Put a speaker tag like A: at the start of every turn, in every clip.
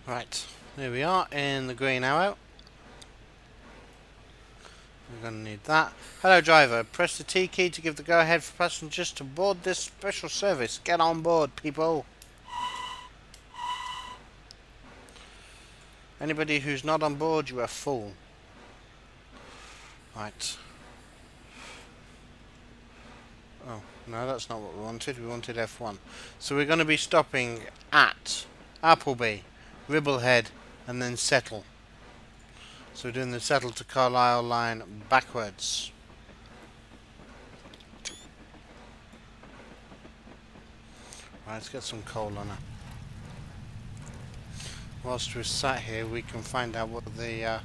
A: Right, there we are in the green arrow. We're going to need that. Hello driver, press the T key to give the go ahead for passengers to board this special service. Get on board, people. Anybody who's not on board, you're a fool. Right. Oh, no, that's not what we wanted. We wanted F1. So we're going to be stopping at Appleby, Ribblehead, and then Settle. So we're doing the Settle to Carlisle line backwards. Right, let's get some coal on her. Whilst we're sat here, we can find out what the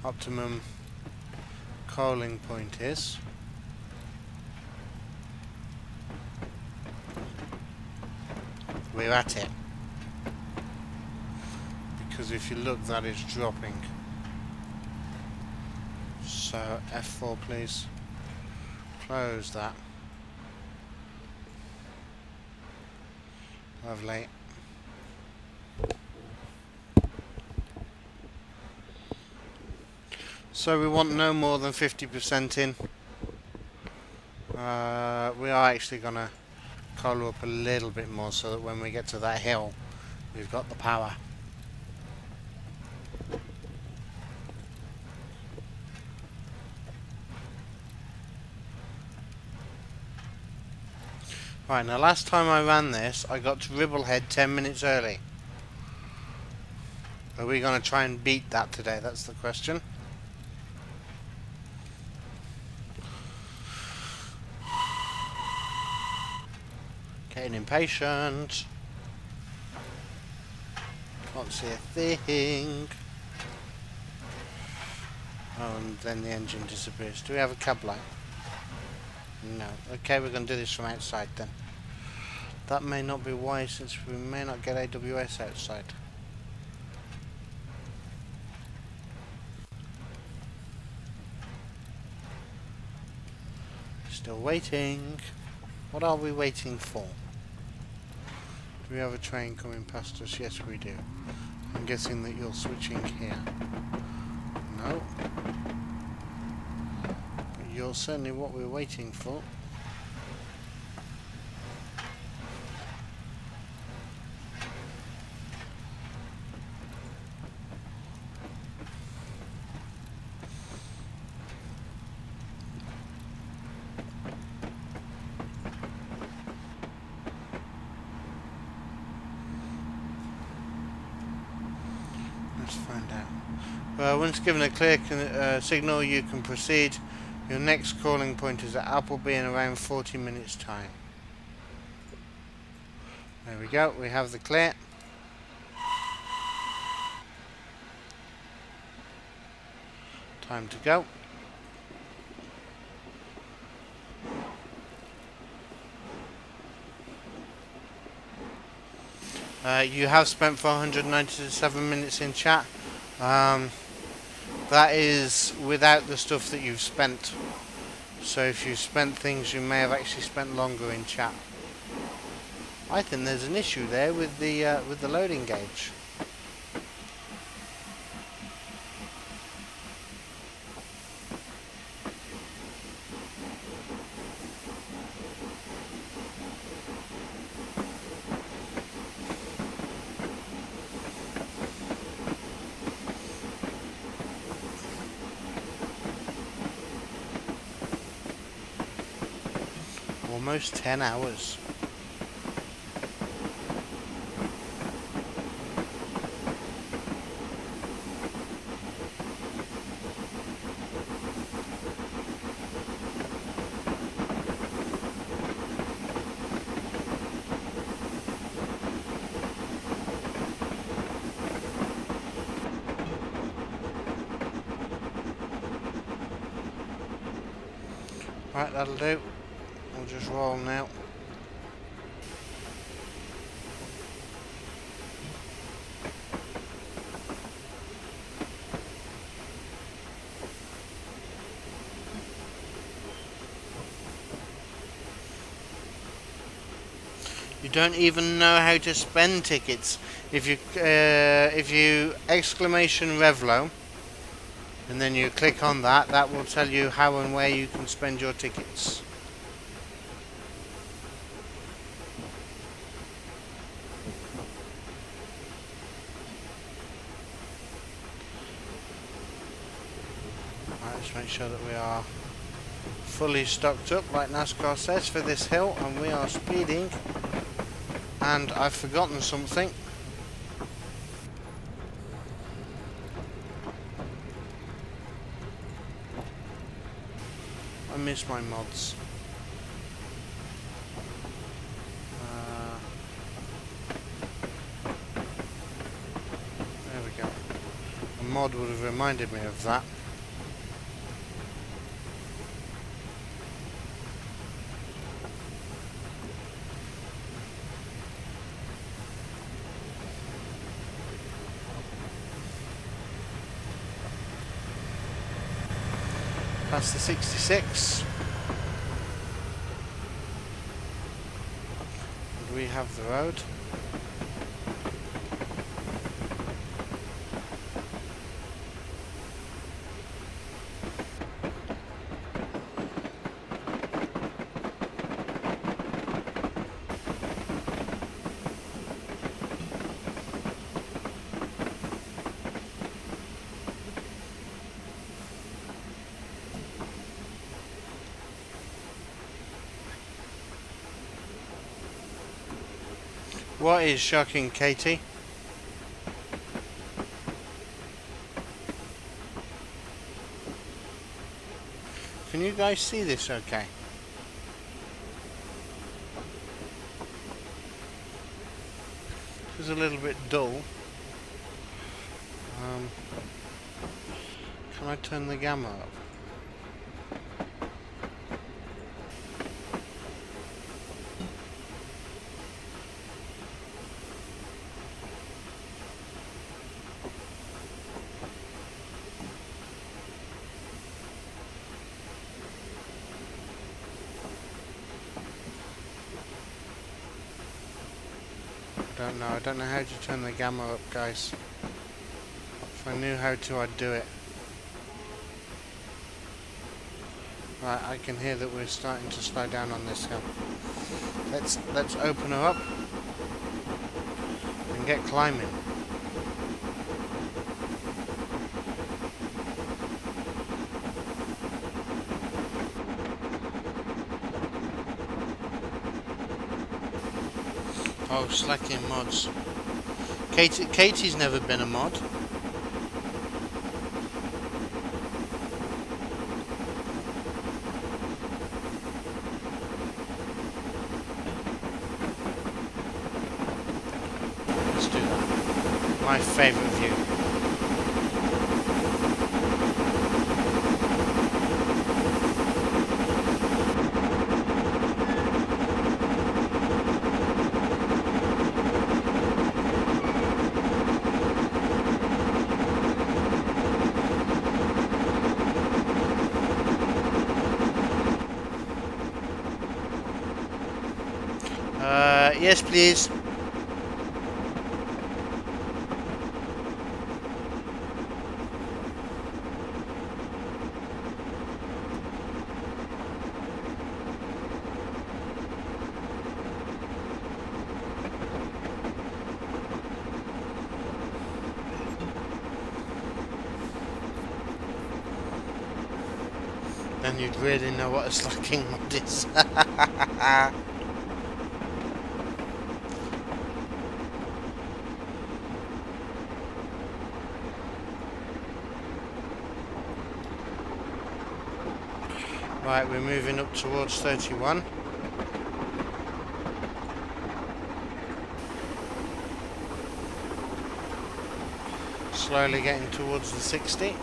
A: optimum coaling point is. We're at it. Because if you look, that is dropping. So F4 please. Close that. Lovely. So we want no more than 50% in. We are actually going to coal up a little bit more so that when we get to that hill, we've got the power. Right, now last time I ran this, I got to Ribblehead 10 minutes early. Are we going to try and beat that today? That's the question. Getting impatient. Can't see a thing. Oh, and then the engine disappears. Do we have a cab light? No. Okay, we're going to do this from outside then. That may not be wise since we may not get AWS outside. Still waiting. What are we waiting for? Do we have a train coming past us? Yes, we do. I'm guessing that you're switching here. No. But you're certainly what we're waiting for. Let's find out. Once given a clear signal, you can proceed. Your next calling point is at Appleby in around 40 minutes time. There we go, we have the clear. Time to go. You have spent 497 minutes in chat. That is without the stuff that you've spent. So if you've spent things, you may have actually spent longer in chat. I think there's an issue there with the loading gauge. Almost 10 hours. Right, that'll do. We'll just roll now. You don't even know how to spend tickets. If you exclamation Revlo, and then you click on that, that will tell you how and where you can spend your tickets. Right, let's make sure that we are fully stocked up, like NASCAR says, for this hill, and we are speeding. And I've forgotten something. I miss my mods. There we go. A mod would have reminded me of that. Past the 66. And we have the road. What is shocking, Katie? Can you guys see this okay? It's a little bit dull. Can I turn the gamma up? I don't know how to turn the gamma up, guys. If I knew how to, I'd do it. Right, I can hear that we're starting to slow down on this hill. Let's open her up and get climbing. Oh, slacking mods. Katie's never been a mod. Let's do that. My favourite view. Yes, please. Then you'd really know what a slacking mod is. Right, we're moving up towards 31. Slowly getting towards the 60.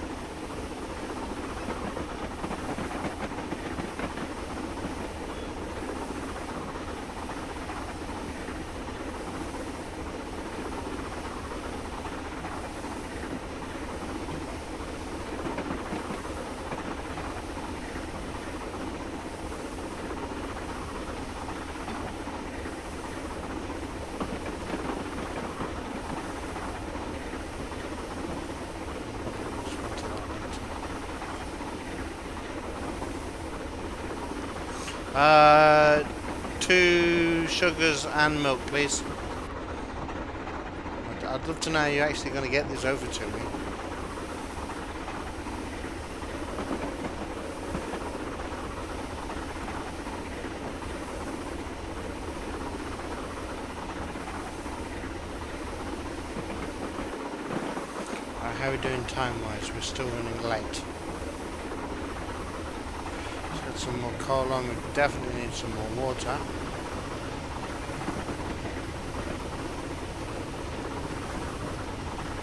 A: 2 sugars and milk, please. I'd love to know how you're actually going to get this over to me. How are we doing time-wise? We're still running late. Let's get some more coal on. We definitely need some more water.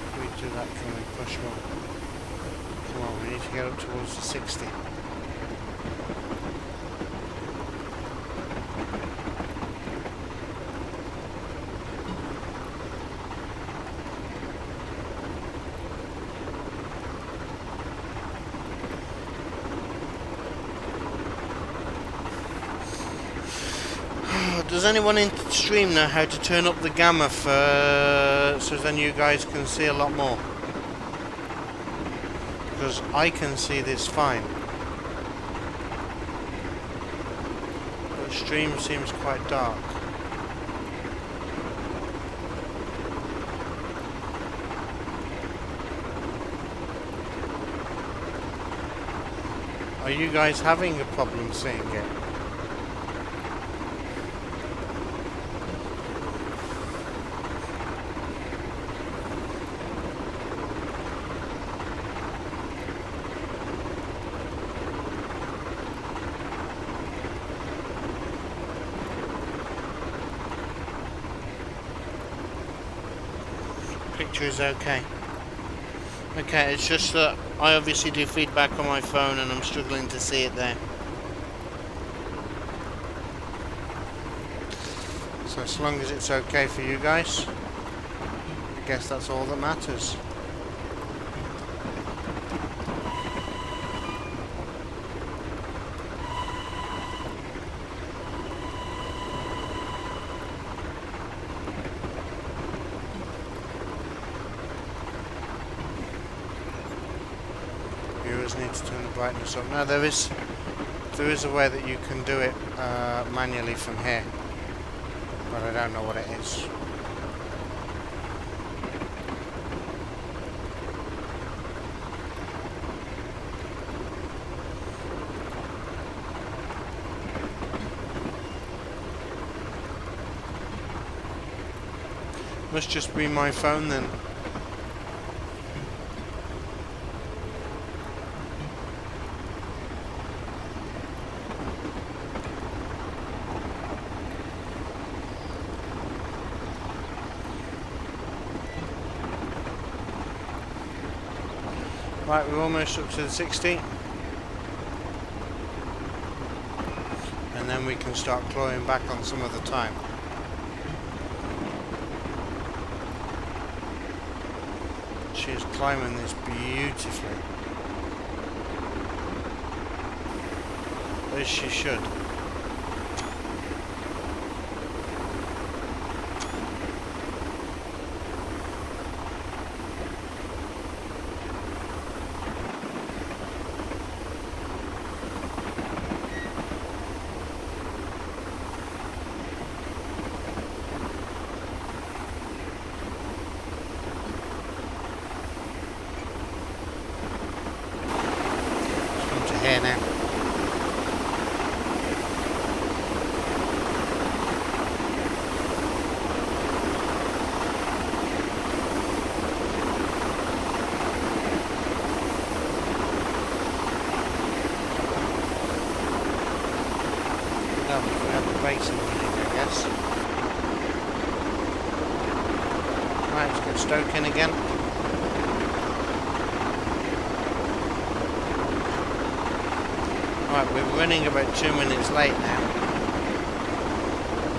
A: If we do that, can we push more? Come on, we need to get up towards the 60. Does anyone in stream know how to turn up the gamma so then you guys can see a lot more? Because I can see this fine. But the stream seems quite dark. Are you guys having a problem seeing it? Picture is okay. Okay, it's just that I obviously do feedback on my phone and I'm struggling to see it there. So as long as it's okay for you guys, I guess that's all that matters. Need to turn the brightness up. Now there is a way that you can do it manually from here, but I don't know what it is. Must just be my phone then. Right, we're almost up to the 60. And then we can start clawing back on some of the time. She is climbing this beautifully. As she should. Here now. No, we have the basin running, I guess. Right, let's get stoking again. Right, we're running about 2 minutes late now.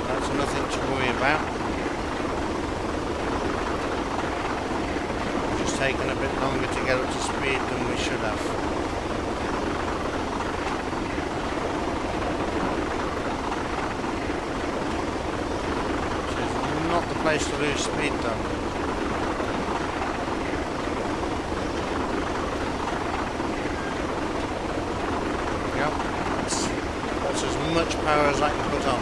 A: That's nothing to worry about. Just taken a bit longer to get up to speed than we should have. So it's not the place to lose speed though. Much power as I can put on.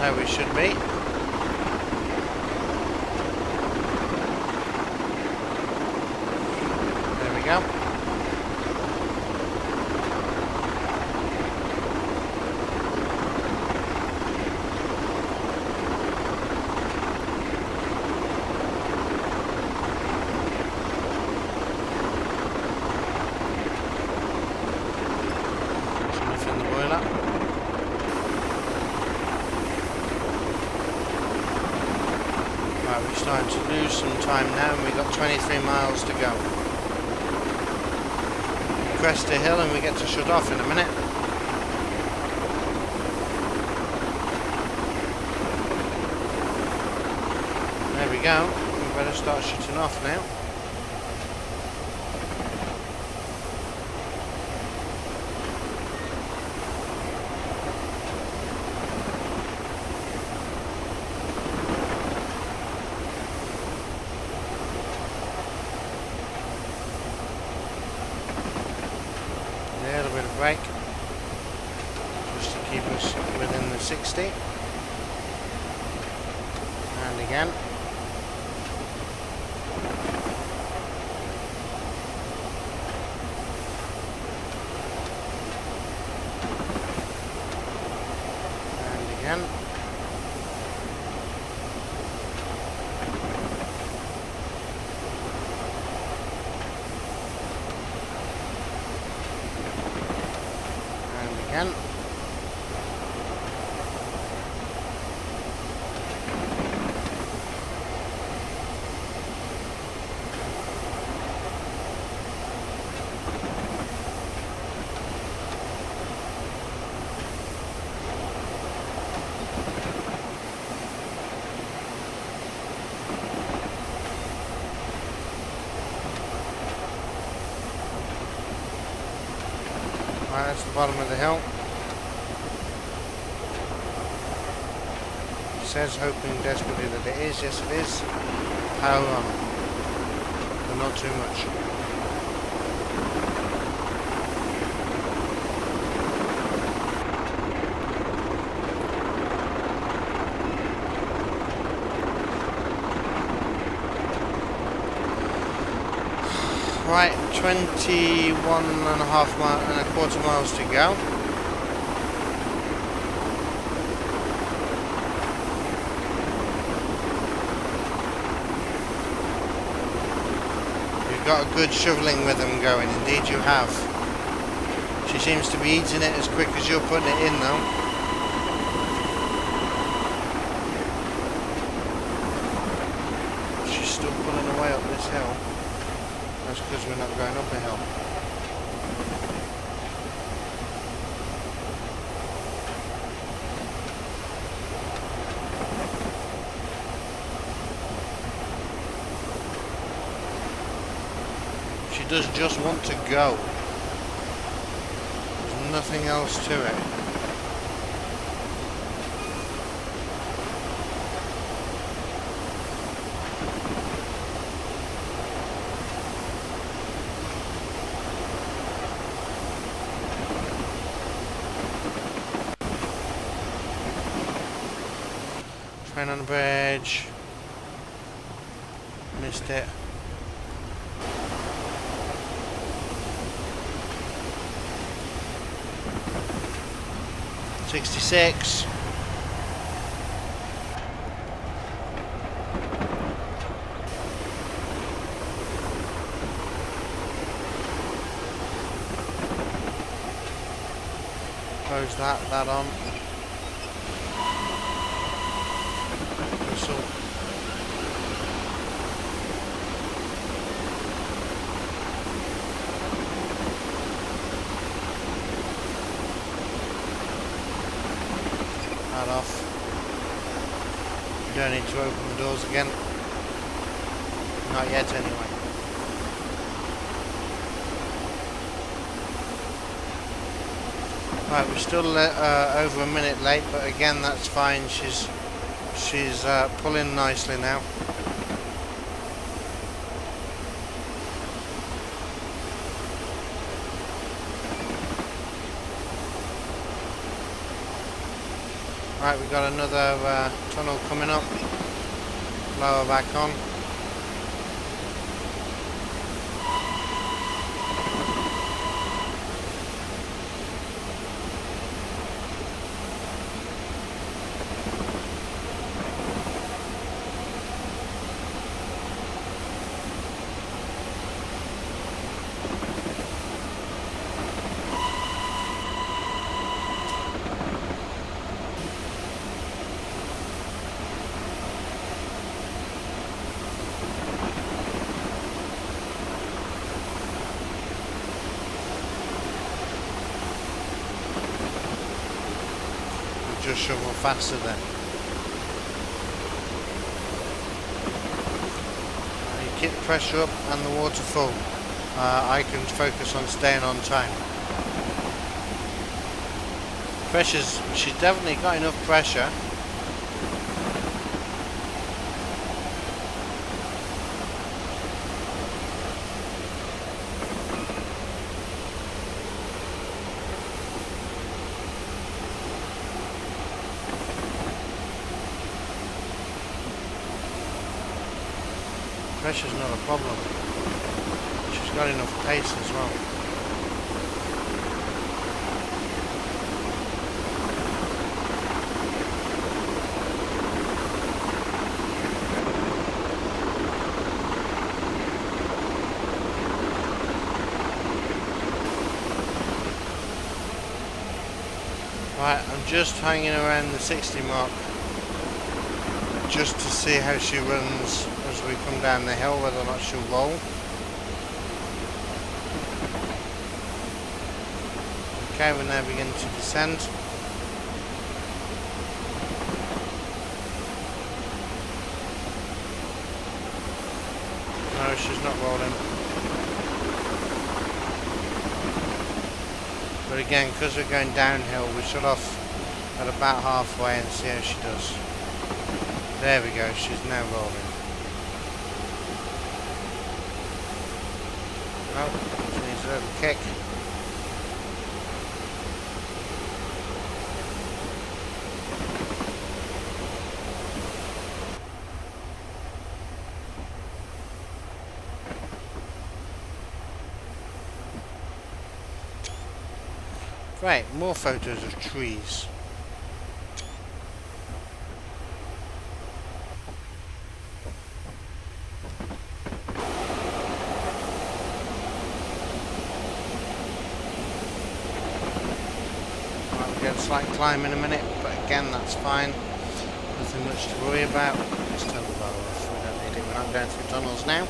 A: How we should be. There we go. There's enough in the boiler. We're starting to lose some time now, and we've got 23 miles to go. Crest a hill and we get to shut off in a minute. There we go. We better start shutting off now. A little bit of brake just to keep us within the 60, and again, and again, again. Right, that's the bottom of the hill. It says, hoping desperately that it is. Yes, it is. Power on, but not too much. Right, 21.25 miles to go. You've got a good shoveling rhythm going, indeed you have. She seems to be eating it as quick as you're putting it in though. She's still pulling away up this hill. That's because we're not going up a hill. She does just want to go. There's nothing else to it. Train on the bridge. Missed it. $66. Close that on. Whistle. That off. We don't need to open the doors again. Not yet anyway. Right, we're still over a minute late, but again that's fine. She's pulling nicely now. Right, we've got another tunnel coming up. Lower back on. Just shovel faster then. You keep the pressure up and the water full. I can focus on staying on time. She's definitely got enough pressure. Pressure's not a problem. She's got enough pace as well. Right, I'm just hanging around the 60 mark just to see how she runs as we come down the hill, whether or not she'll roll. Okay, we're now beginning to descend. No, she's not rolling. But again, because we're going downhill, we shut off at about halfway and see how she does. There we go, she's now rolling. Oh, she needs a little kick. Right, more photos of trees. Slight climb in a minute, but again that's fine. Nothing much to worry about. Just turn the bar off. We don't need it. We're not going through tunnels now.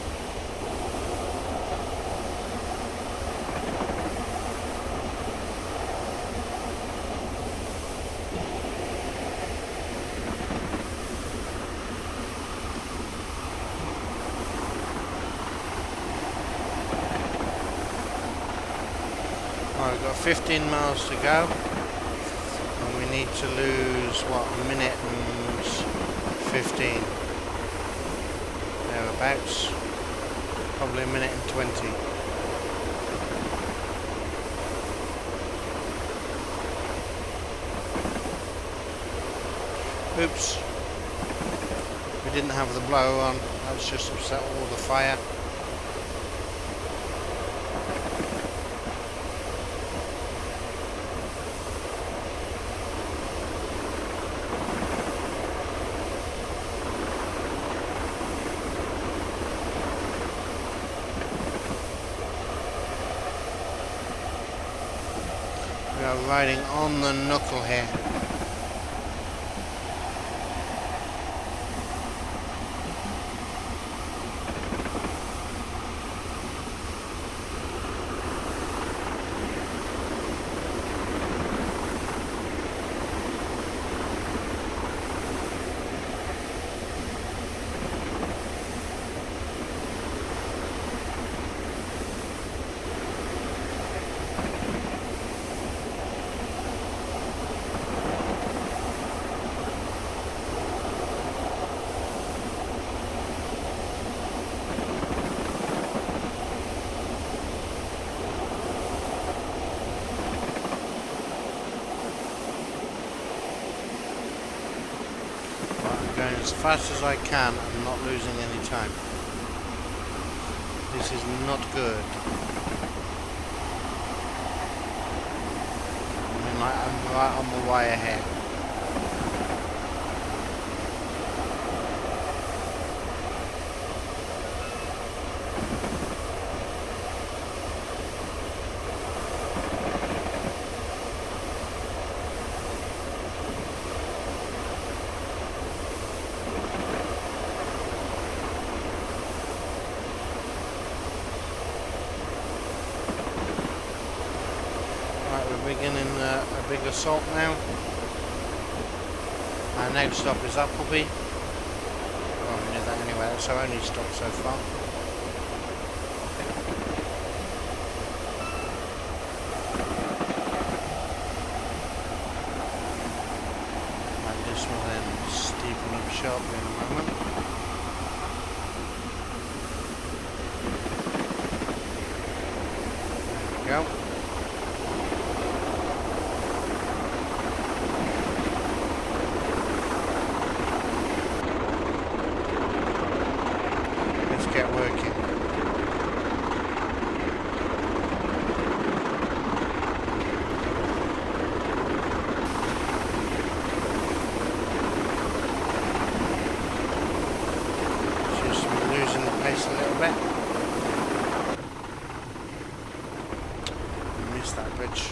A: Right, we've got 15 miles to go. We need to lose, what, a minute and 15 thereabouts, probably a minute and 20. Oops, we didn't have the blower on, that's just upset all the fire. We are riding on the knuckle here. as fast as I can and not losing any time. This is not good. I mean, like, I'm right on the way ahead. We're beginning a big assault now. Our next stop is Appleby. Well, we knew that anyway, that's our only stop so far. And this will then steepen up sharply in a moment. There we go. Get working. Seems to be losing the pace a little bit. Missed that bridge.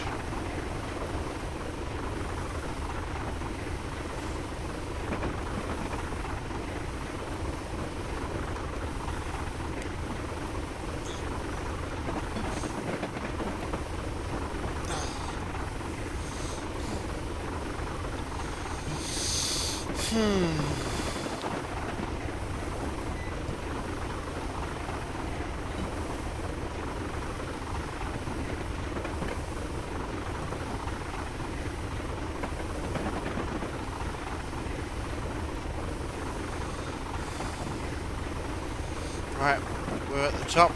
A: Right, we're at the top.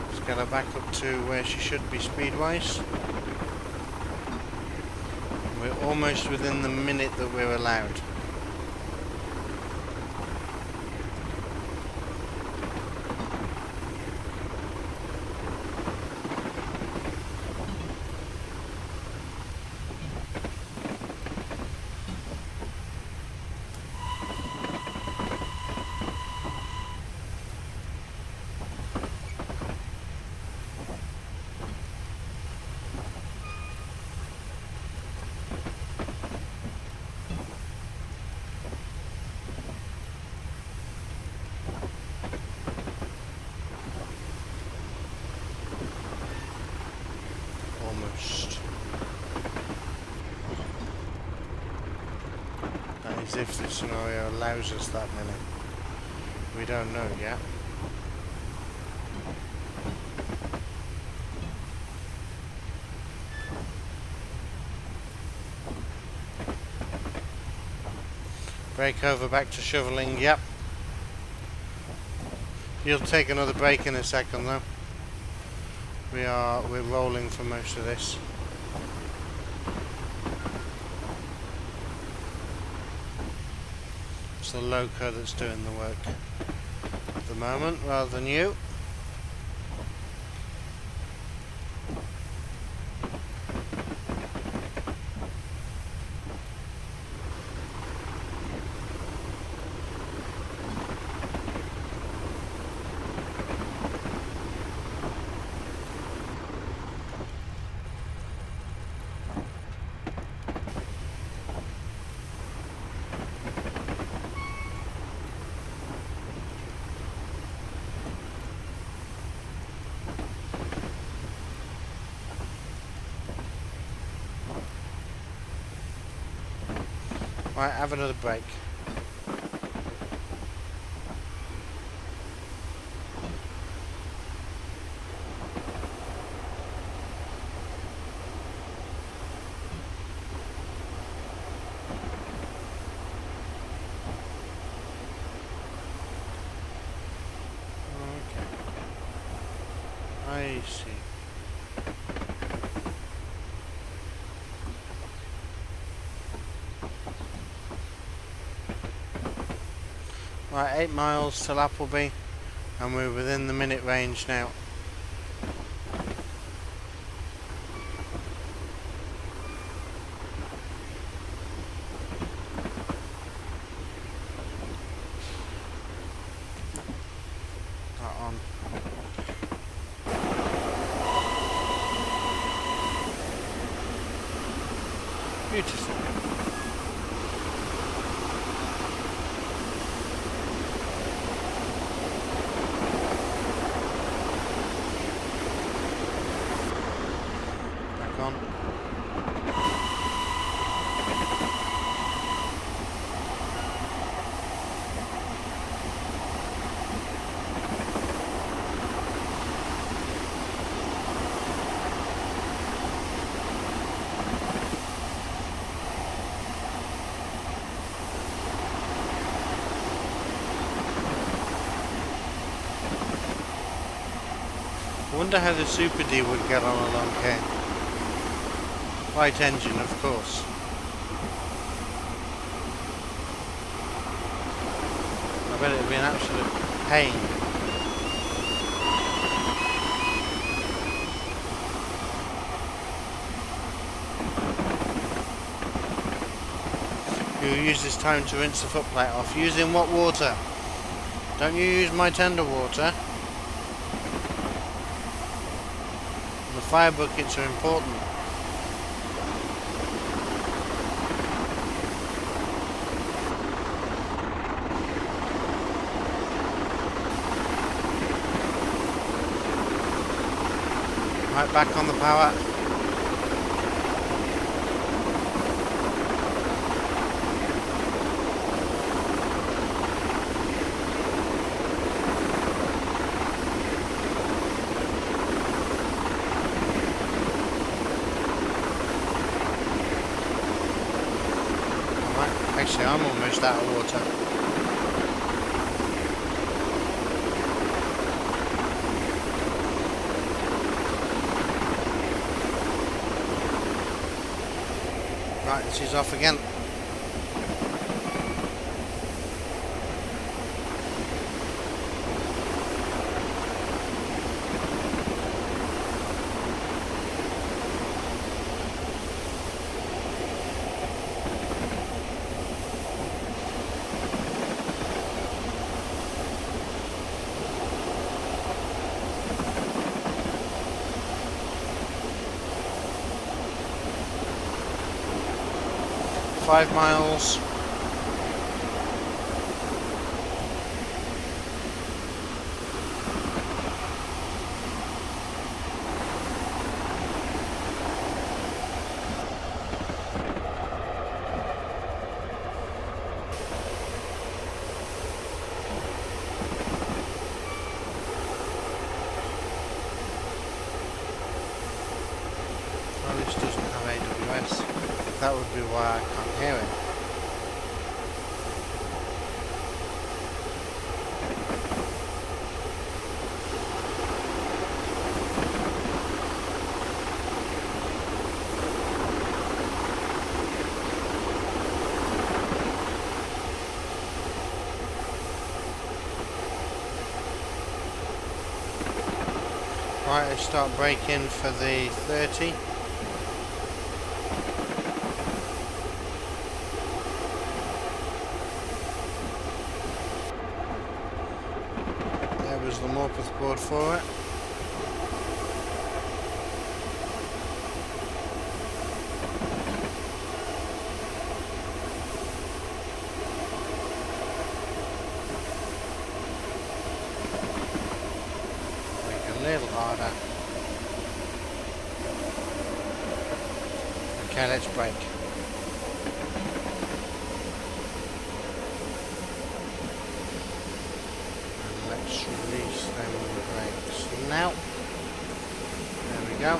A: Let's get her back up to where she should be speed-wise. We're almost within the minute that we're allowed. Almost. That is if this scenario allows us that many. We don't know yet. Break over back to shoveling, yep. You'll take another break in a second though. We're rolling for most of this. It's the loco that's doing the work at the moment rather than you. Right, have another break. Okay. I see. Right, 8 miles till Appleby, and we're within the minute range now. Right on. Beautiful. Back on. I wonder how the Super D would get on a long cane. Right engine, of course. I bet it would be an absolute pain. You use this time to rinse the footplate off. Using what water? Don't you use my tender water? The fire buckets are important. Right, back on the power. Actually, I'm almost out of water. Right, this is off again. Five miles. Well, this doesn't have AWS. That would be why I can't hear it. Right, I start braking for the 30. There was the Morpeth board for it. A little harder. Okay, let's brake. And let's release them brakes now. There we go.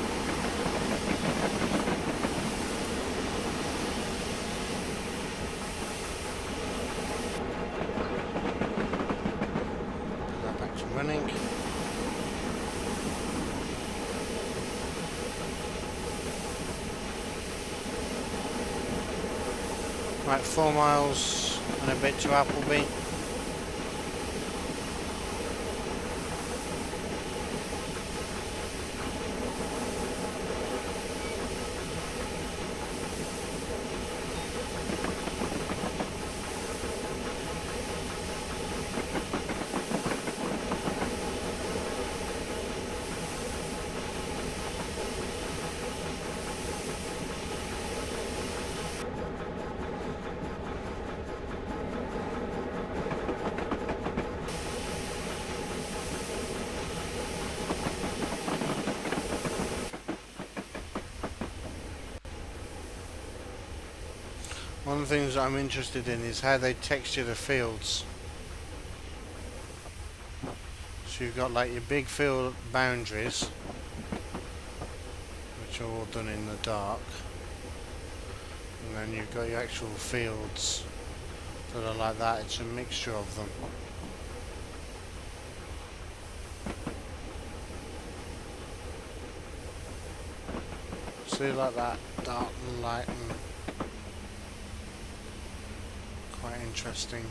A: Put that back to running. Right, 4 miles and a bit to Appleby. One of the things I'm interested in is how they texture the fields. So you've got like your big field boundaries, which are all done in the dark, and then you've got your actual fields that are like that. It's a mixture of them. See, like that, dark and light, and quite interesting.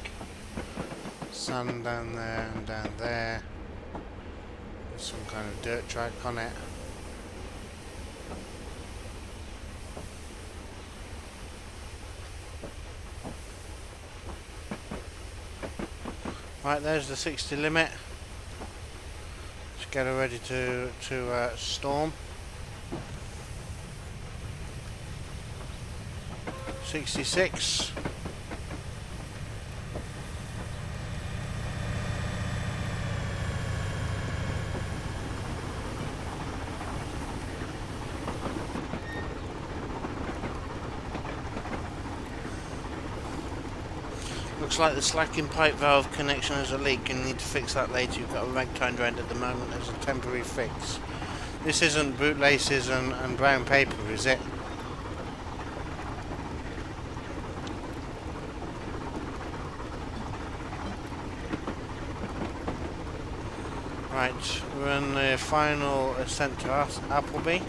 A: Sand down there and down there. There's some kind of dirt track on it. Right, there's the 60 limit. Let's get her ready to storm. 66. Looks like the slacking pipe valve connection has a leak and you need to fix that later. You've got a rag turned around at the moment as a temporary fix. This isn't bootlaces and brown paper, is it? Right, we're on the final ascent to Appleby.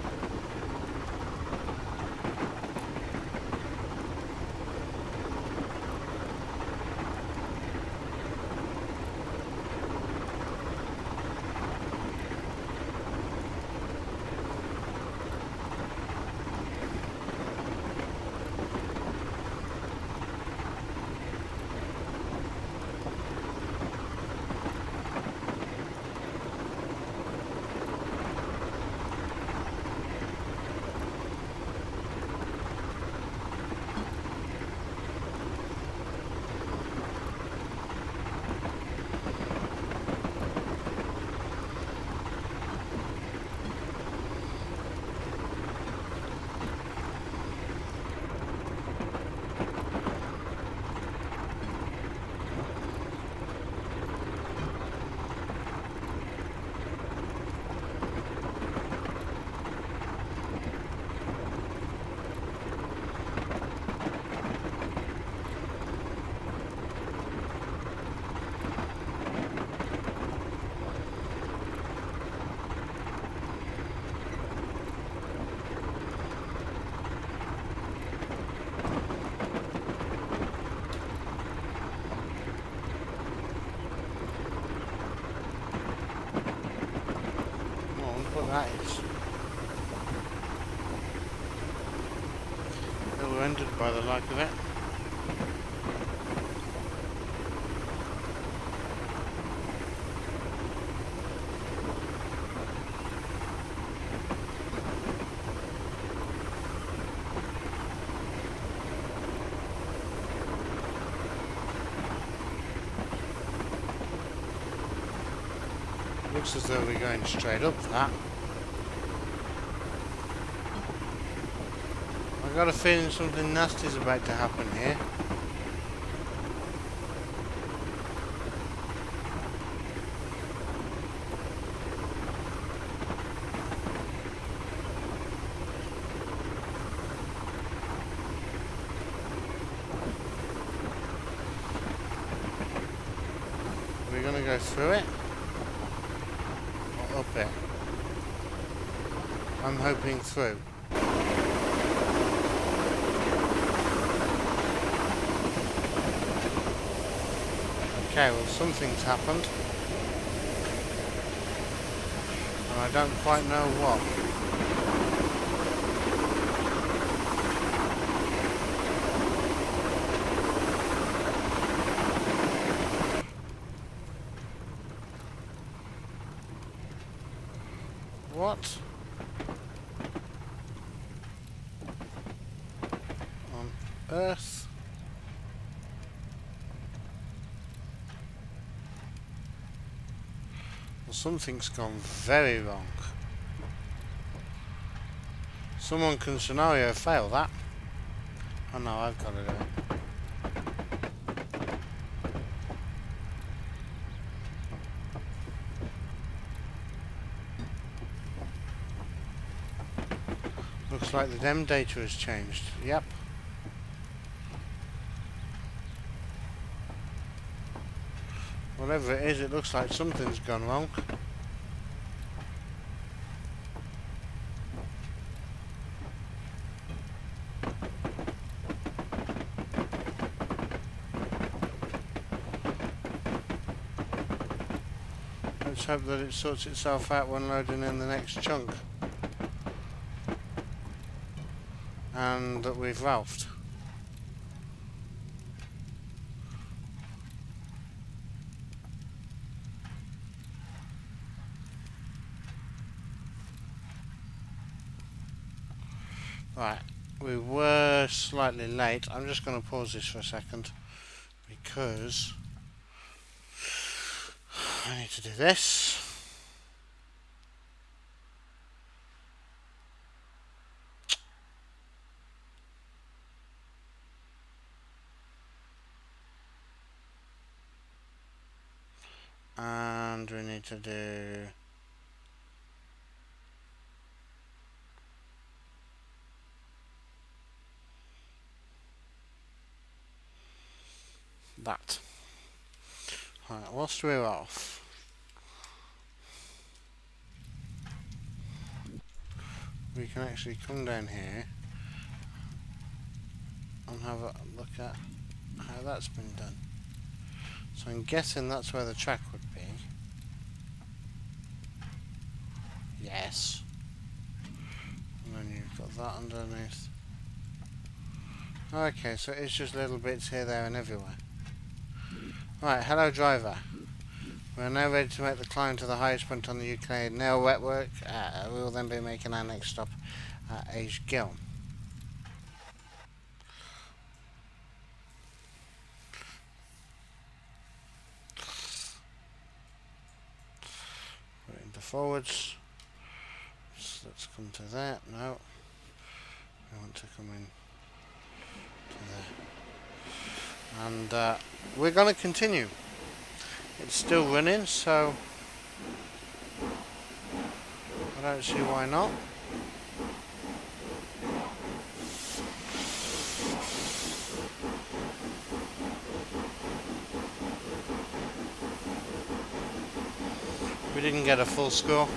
A: That is ill-rendered by the like of it. Looks as though we're going straight up that. I've got a feeling something nasty is about to happen here. We're going to go through it or up it. I'm hoping through. Okay, well something's happened, and I don't quite know what. What on earth? Well, something's gone very wrong. Someone can scenario fail that. Oh no, I've got to do it. Looks like the dem data has changed. Yep. Whatever it is, it looks like something's gone wrong. Let's hope that it sorts itself out when loading in the next chunk. And that we've Ralphed. Right, we were slightly late. I'm just going to pause this for a second because I need to do this. And we need to do that. Right, whilst we're off, we can actually come down here and have a look at how that's been done. So I'm guessing that's where the track would be. Yes. And then you've got that underneath. Okay, so it's just little bits here, there and everywhere. Right, hello driver. We are now ready to make the climb to the highest point on the UK nail network. We will then be making our next stop at Age Gill. Put it into forwards. So let's come to that. No. We want to come in to there. And we're going to continue. It's still running, so I don't see why not. We didn't get a full score.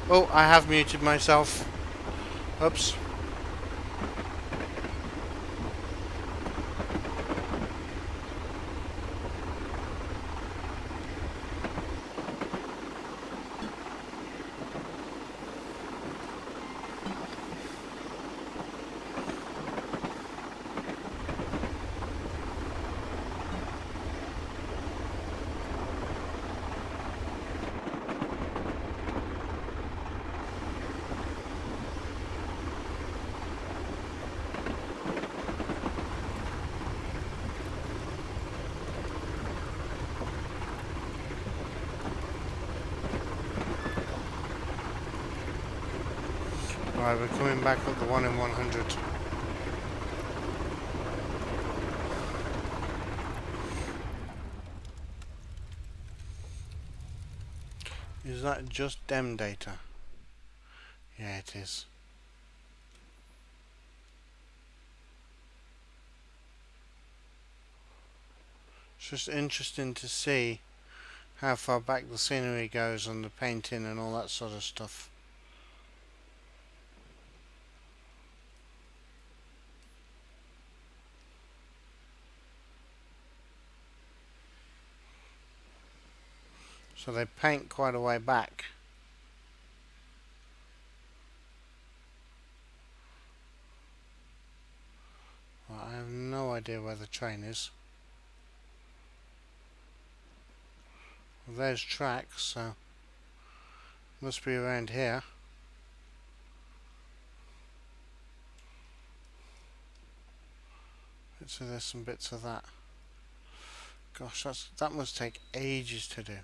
A: Oh, I have muted myself. Oops. Right, we're coming back up the 1 in 100. Is that just dem data? Yeah, it is. It's just interesting to see how far back the scenery goes and the painting and all that sort of stuff. So they paint quite a way back. Well, I have no idea where the train is. Well, there's tracks, so must be around here. So there's some bits of that. Gosh, that must take ages to do.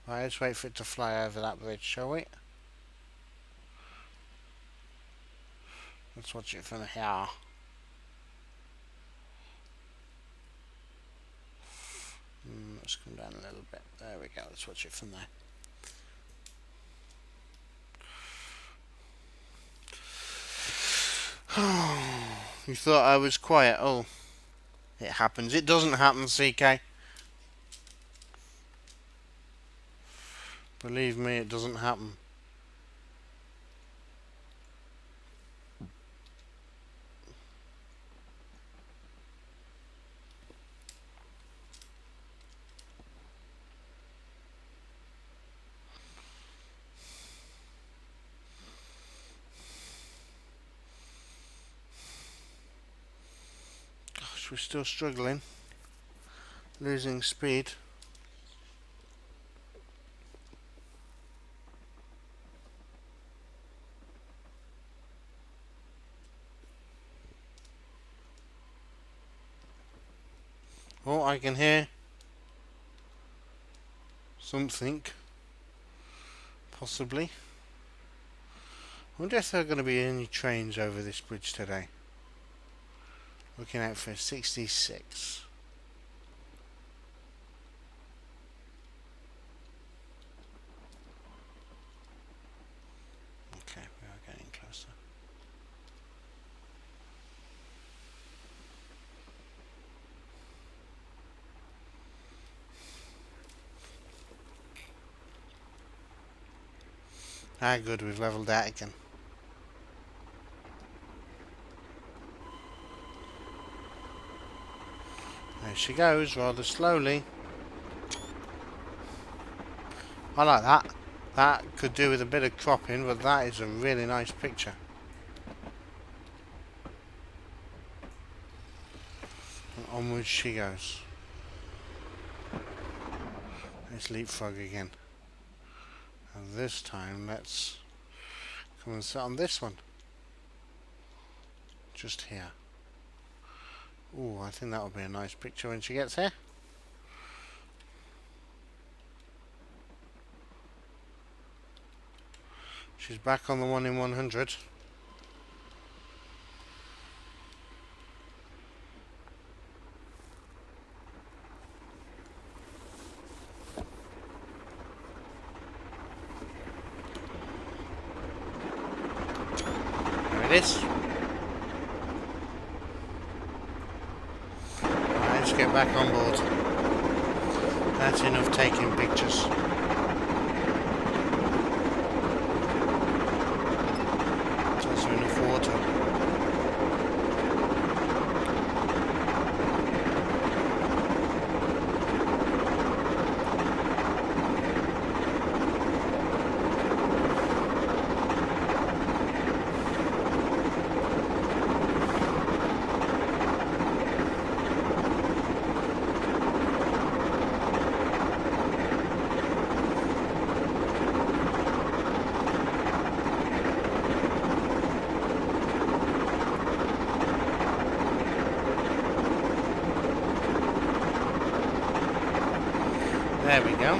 A: Right, let's wait for it to fly over that bridge, shall we? Let's watch it from here. Let's come down a little bit. There we go, let's watch it from there. You thought I was quiet. Oh, it happens. It doesn't happen, CK. Believe me, it doesn't happen. Gosh, we're still struggling. Losing speed. Oh, I can hear something. Possibly. I wonder if there are going to be any trains over this bridge today. Looking out for 66. Okay, we are getting closer. Ah, good, we've levelled out again. There she goes, rather slowly. I like that. That could do with a bit of cropping, but that is a really nice picture. And onwards she goes. Let's leapfrog again. And this time, let's come and sit on this one. Just here. Ooh, I think that'll be a nice picture when she gets here. She's back on the 1 in 100. There it is. Right, let's get back on board. That's enough taking pictures. There we go.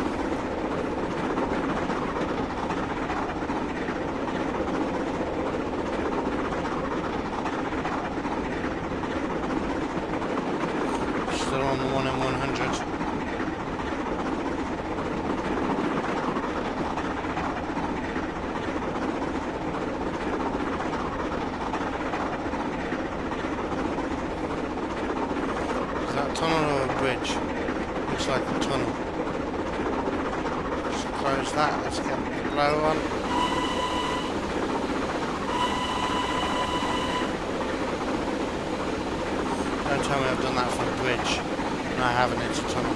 A: Still on the 1 in 100. Is that a tunnel or a bridge? Looks like a tunnel. Just close that. Let's get the blow on. Don't tell me I've done that for a bridge. No, I haven't. It's a tunnel.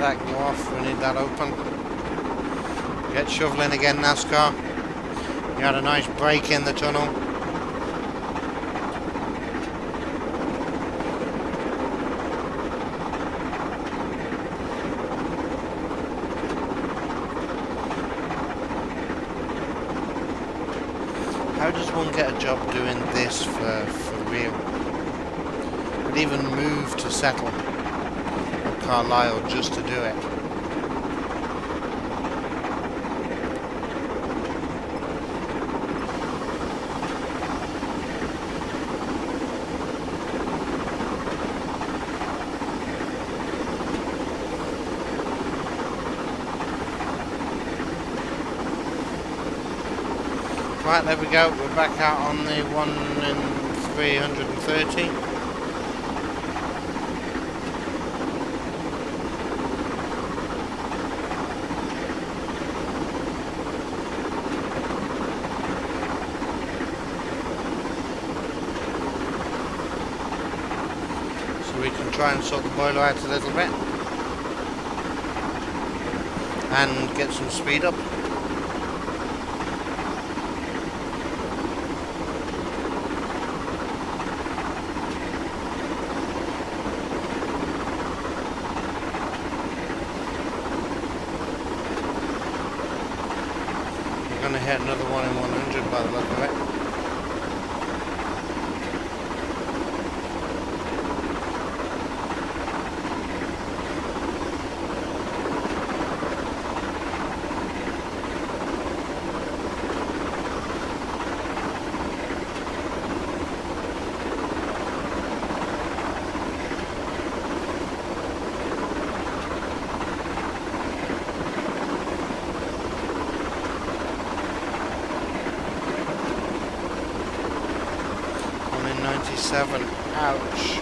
A: That can go off, we need that open. Get shoveling again, NASCAR. You had a nice break in the tunnel. How does one get a job doing this for real? I'd even move to settle Carlisle just to do it. Right, there we go. We're back out on the 1 in 330. We can try and sort the boiler out a little bit and get some speed up. We're going to hit another 1 in 100 by the look of it. Ouch.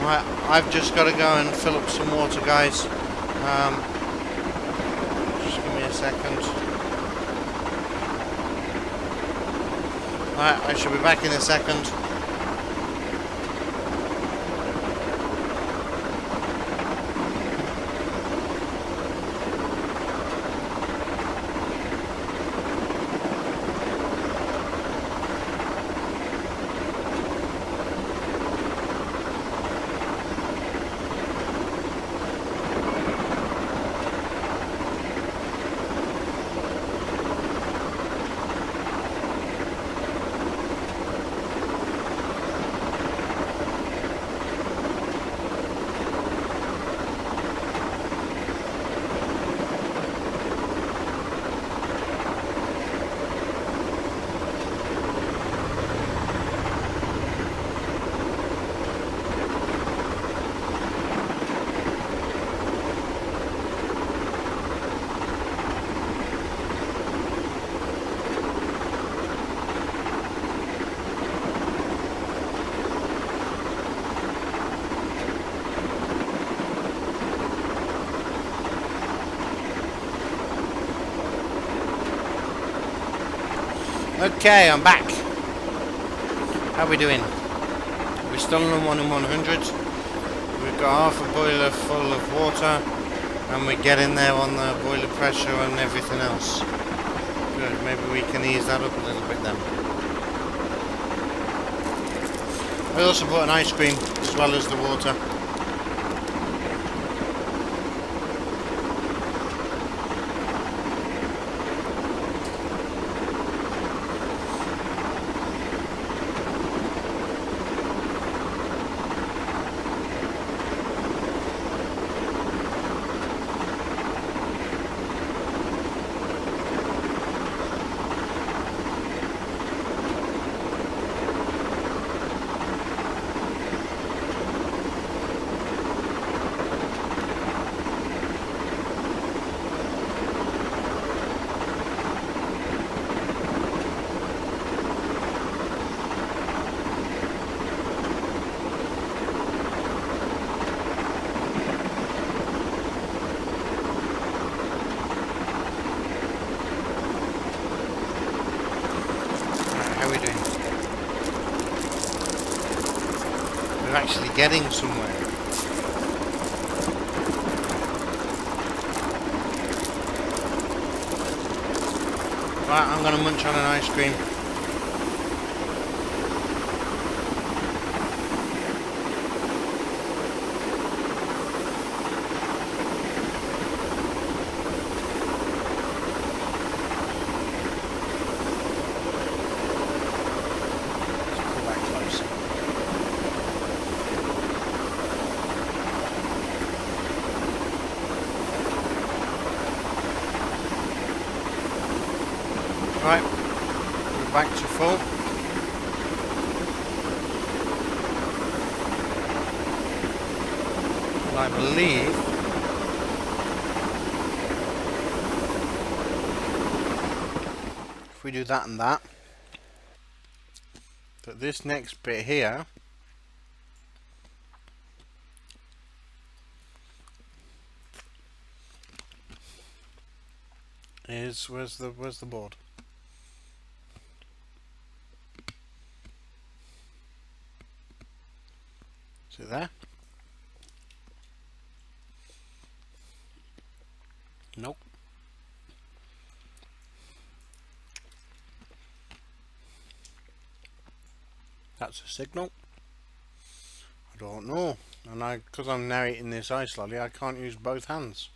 A: Right, I've just got to go and fill up some water, guys. Just give me a second. Right, I shall be back in a second. Okay, I'm back. How are we doing? We're still on 1 in 100. We've got half a boiler full of water, and we're getting there on the boiler pressure and everything else. Good, maybe we can ease that up a little bit then. I also bought an ice cream as well as the water. How are we doing? We're actually getting somewhere. Right, I'm going to munch on an ice cream. Pull that closer. Right, we're back to full. And I believe if we do that and that this next bit here is where's the board? Is it there? Nope. That's a signal. I don't know. And because I'm narrating this isolally, I can't use both hands.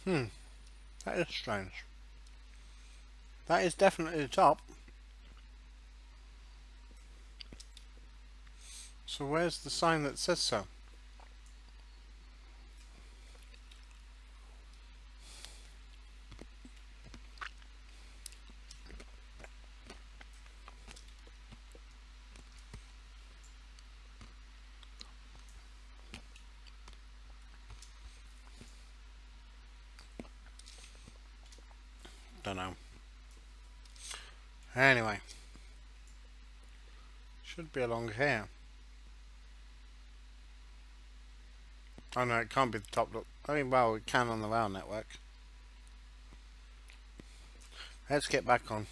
A: That is strange. That is definitely the top. So where's the sign that says so? Don't know. Anyway, should be along here. Oh no, it can't be the top. Look, I mean, well, it can on the rail network. Let's get back on.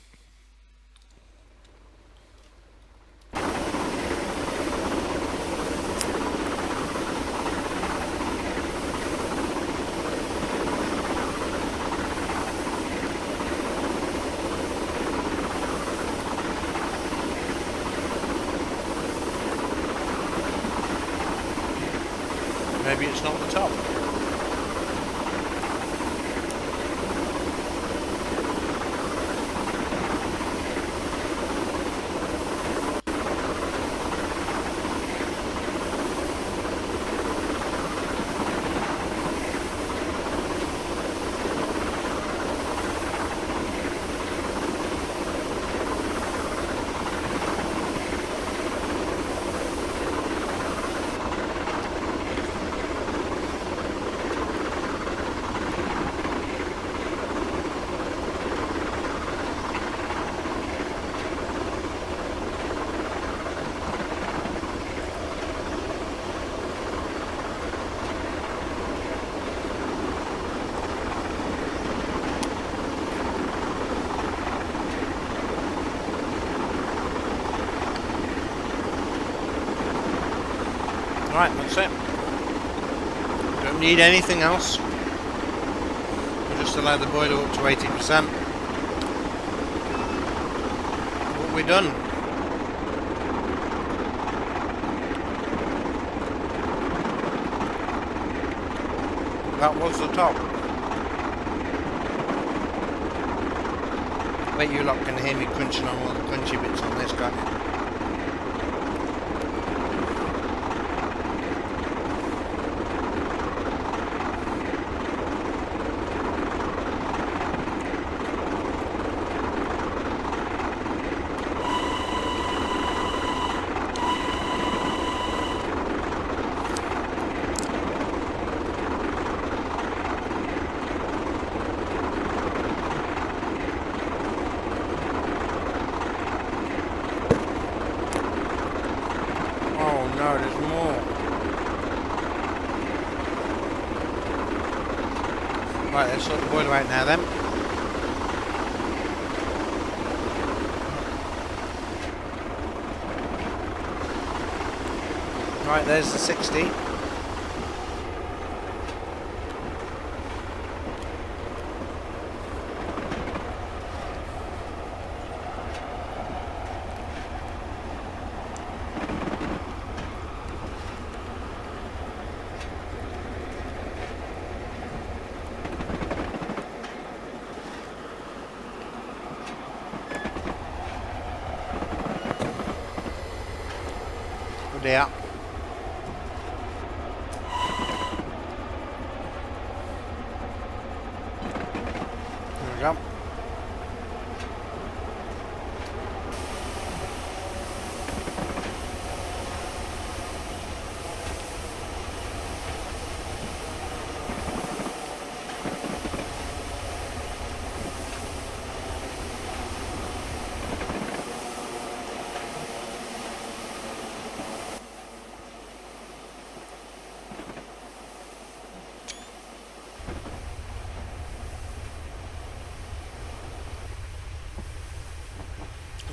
A: Maybe it's not the top. Right, that's it. Don't need anything else. We'll just allow the boiler up to 80%. But we're done. That was the top. I bet you lot can hear me crunching on all the crunchy bits on this, can't you? Oh no, there's more. Right, let's sort the boiler out now then. Right, there's the 60. Oh dear. There we go.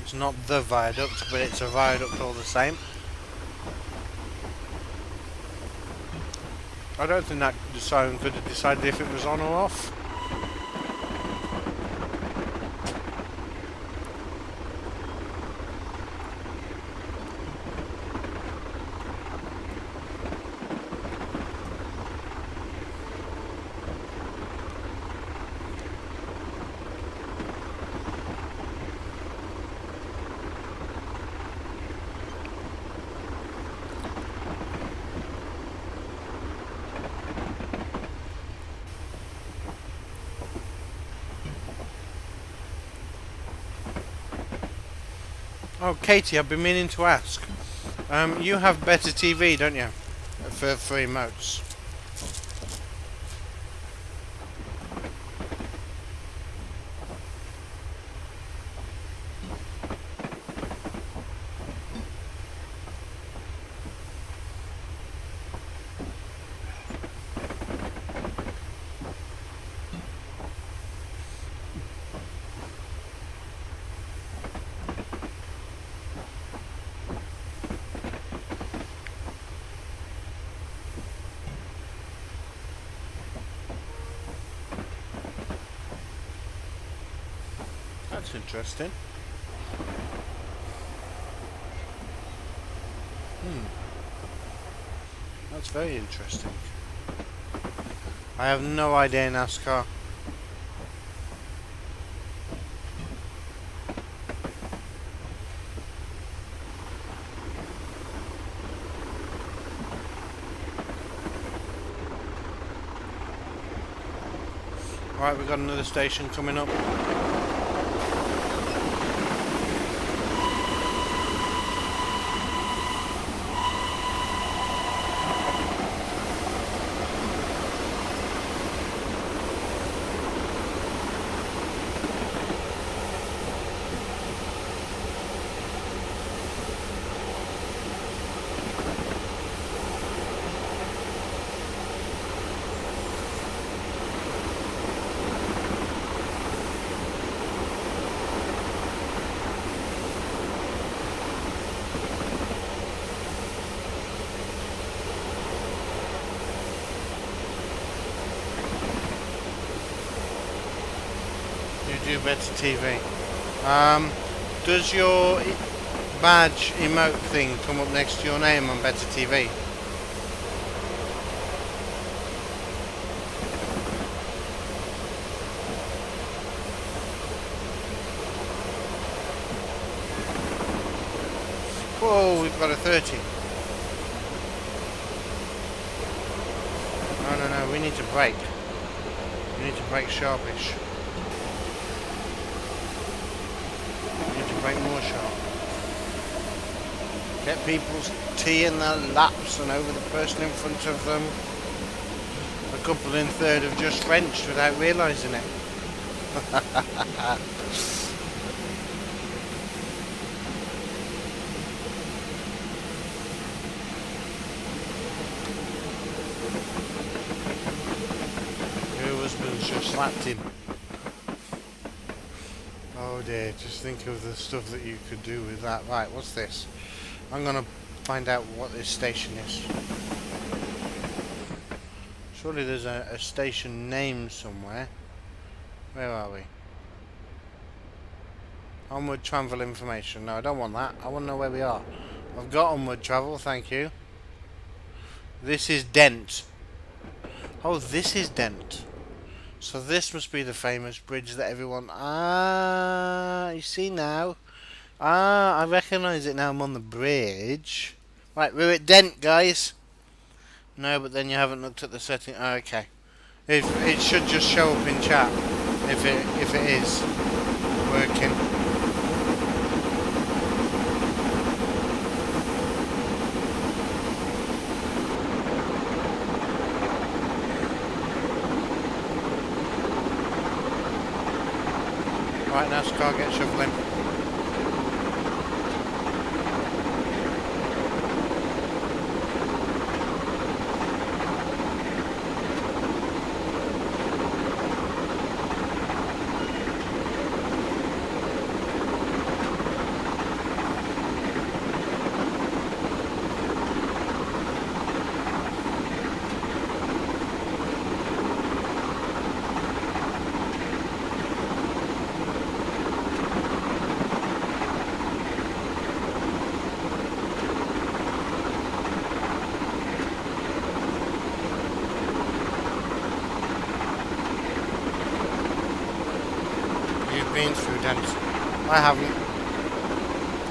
A: It's not the viaduct, but it's a viaduct all the same. I don't think that siren could have decided if it was on or off. Oh, Katie, I've been meaning to ask. You have better TV, don't you? For remotes. That's interesting. That's very interesting. I have no idea, NASCAR. Right, we've got another station coming up. do better TV. Does your badge emote thing come up next to your name on better TV? Whoa, we've got a 30. No, we need to brake. We need to brake sharpish. We need to brake more sharp. Get people's tea in their laps and over the person in front of them. A couple in third have just Frenched without realising it. Just slapped him. Oh dear, just think of the stuff that you could do with that. Right, what's this? I'm gonna find out what this station is. Surely there's a station name somewhere. Where are we? Onward travel information. No, I don't want that. I want to know where we are. I've got onward travel, thank you. This is Dent. Oh, this is Dent. So this must be the famous bridge that everyone... Ah, you see now? Ah, I recognise it now. I'm on the bridge. Right, we're at Dent, guys. No, but then you haven't looked at the setting. Oh, okay. It should just show up in chat if it is working. Right, now Scar, get shuffling. Been through Dent. I haven't.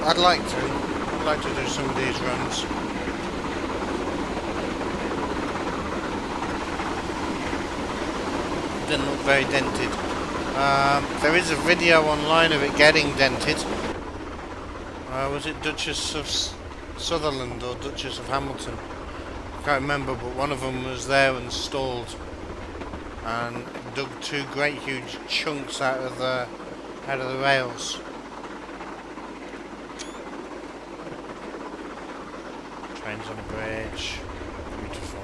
A: I'd like to. I'd like to do some of these runs. Didn't look very dented. There is a video online of it getting dented. Was it Duchess of Sutherland or Duchess of Hamilton? I can't remember, but one of them was there and stalled and dug two great huge chunks out of the rails. Trains on a bridge. Beautiful.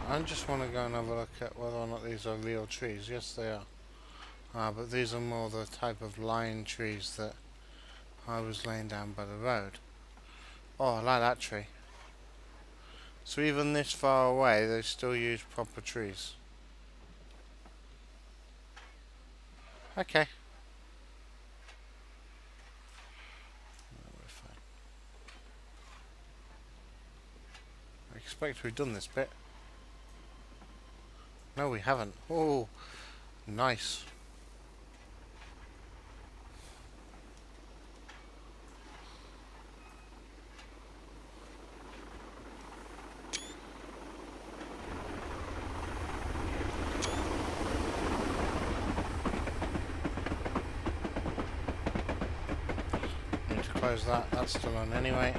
A: I just want to go and have a look at whether or not these are real trees. Yes, they are. But these are more the type of line trees that I was laying down by the road. Oh, I like that tree. So even this far away, they still use proper trees. Okay. We're fine. I expect we've done this bit. No, we haven't. Oh, nice. Need to close that. That's still on anyway.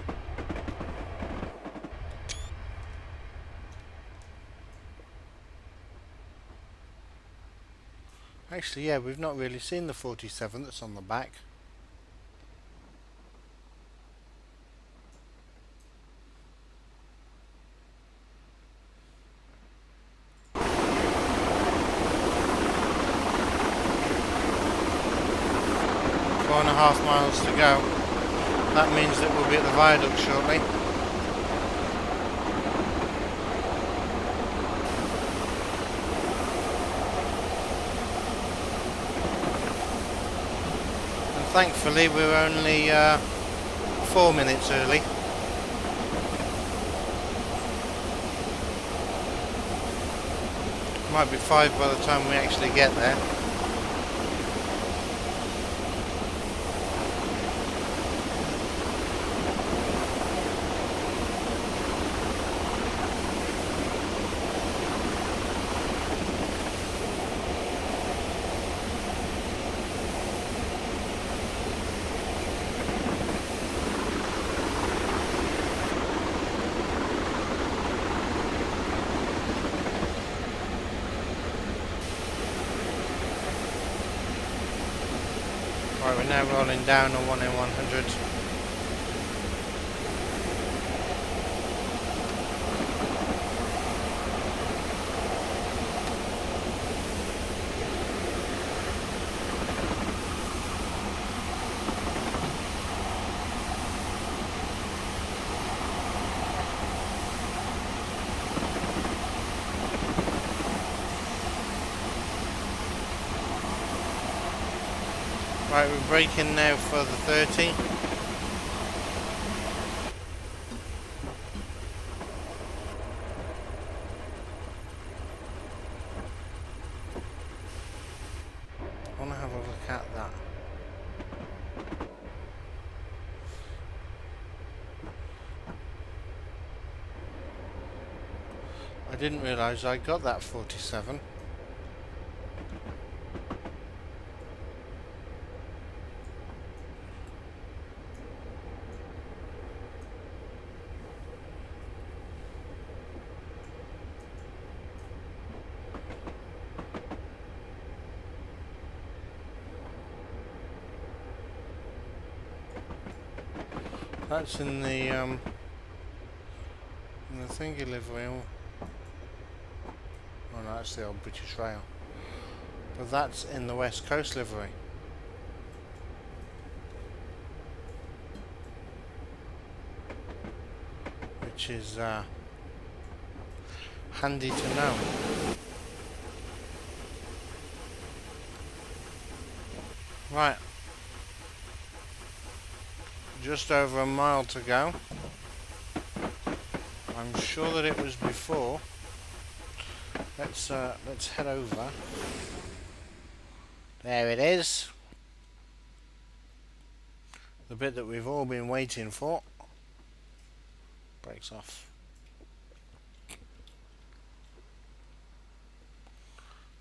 A: Actually, yeah, we've not really seen the 47 that's on the back. 4.5 miles to go. That means that we'll be at the viaduct shortly. And thankfully we're only 4 minutes early. Might be 5 by the time we actually get there. Right, we're now rolling down on 1 in 100. Right, we're braking now for the 30. I want to have a look at that. I didn't realise I got that 47. That's in the thingy livery. Oh no, that's the old British Rail. But that's in the West Coast livery. Which is handy to know. Right. Just over a mile to go. I'm sure that it was before. Let's head over. There it is. The bit that we've all been waiting for. Brakes off.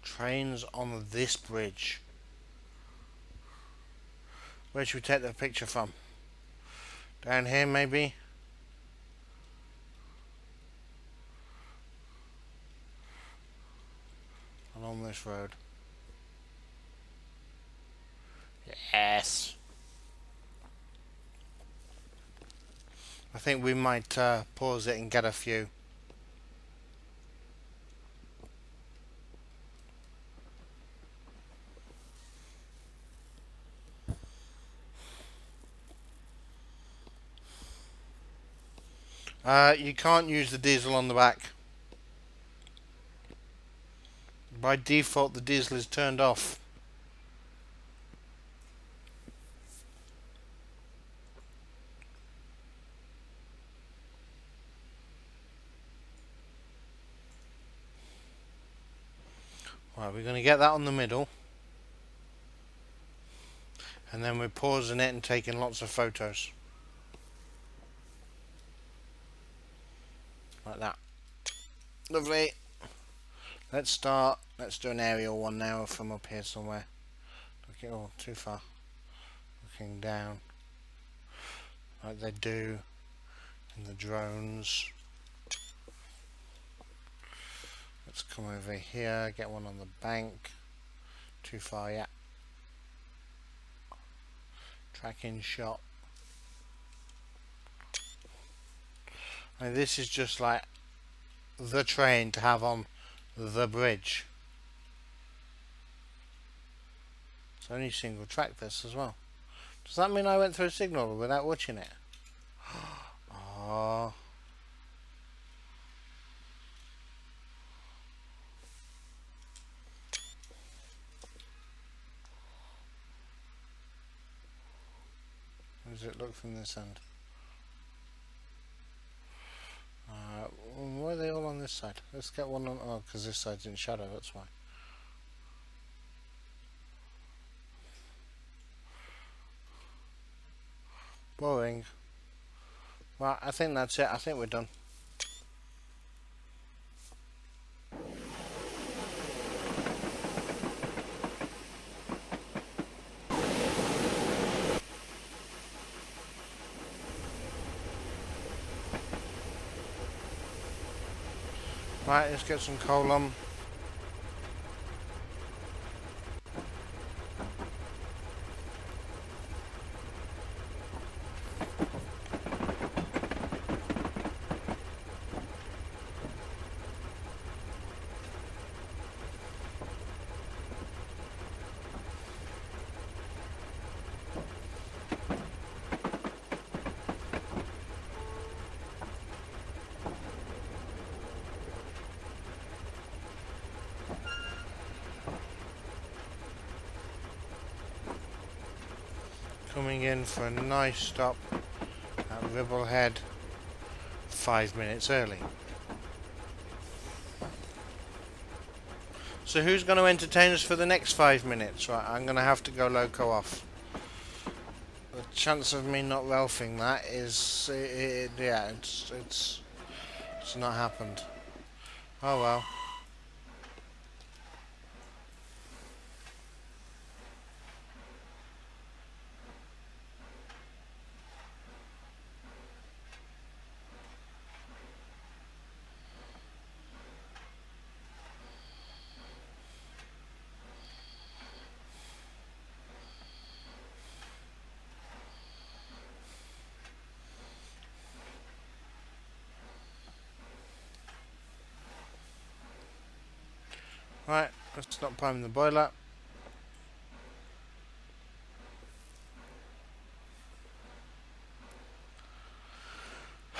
A: Trains on this bridge. Where should we take the picture from? Down here maybe? Along this road. Yes. I think we might pause it and get a few. You can't use the diesel on the back. By default the diesel is turned off. Right, we're going to get that on the middle. And then we're pausing it and taking lots of photos. Like that. Lovely. Let's start. Let's do an aerial one now from up here somewhere. Okay, oh, too far. Looking down. Like they do in the drones. Let's come over here, get one on the bank. Too far yet. Tracking shot. And this is just like the train to have on the bridge. It's only single track this as well. Does that mean I went through a signal without watching it? Oh. How does it look from this end? Why are they all on this side? Let's get one on. Oh, because this side's in shadow, that's why. Boring. Well, I think that's it. I think we're done. Right, let's get some coal on. Coming in for a nice stop at Ribblehead 5 minutes early. So who's going to entertain us for the next 5 minutes? Right, I'm going to have to go loco off. The chance of me not Ralphing that is, yeah, it's not happened. Oh well. Right, let's stop priming the boiler.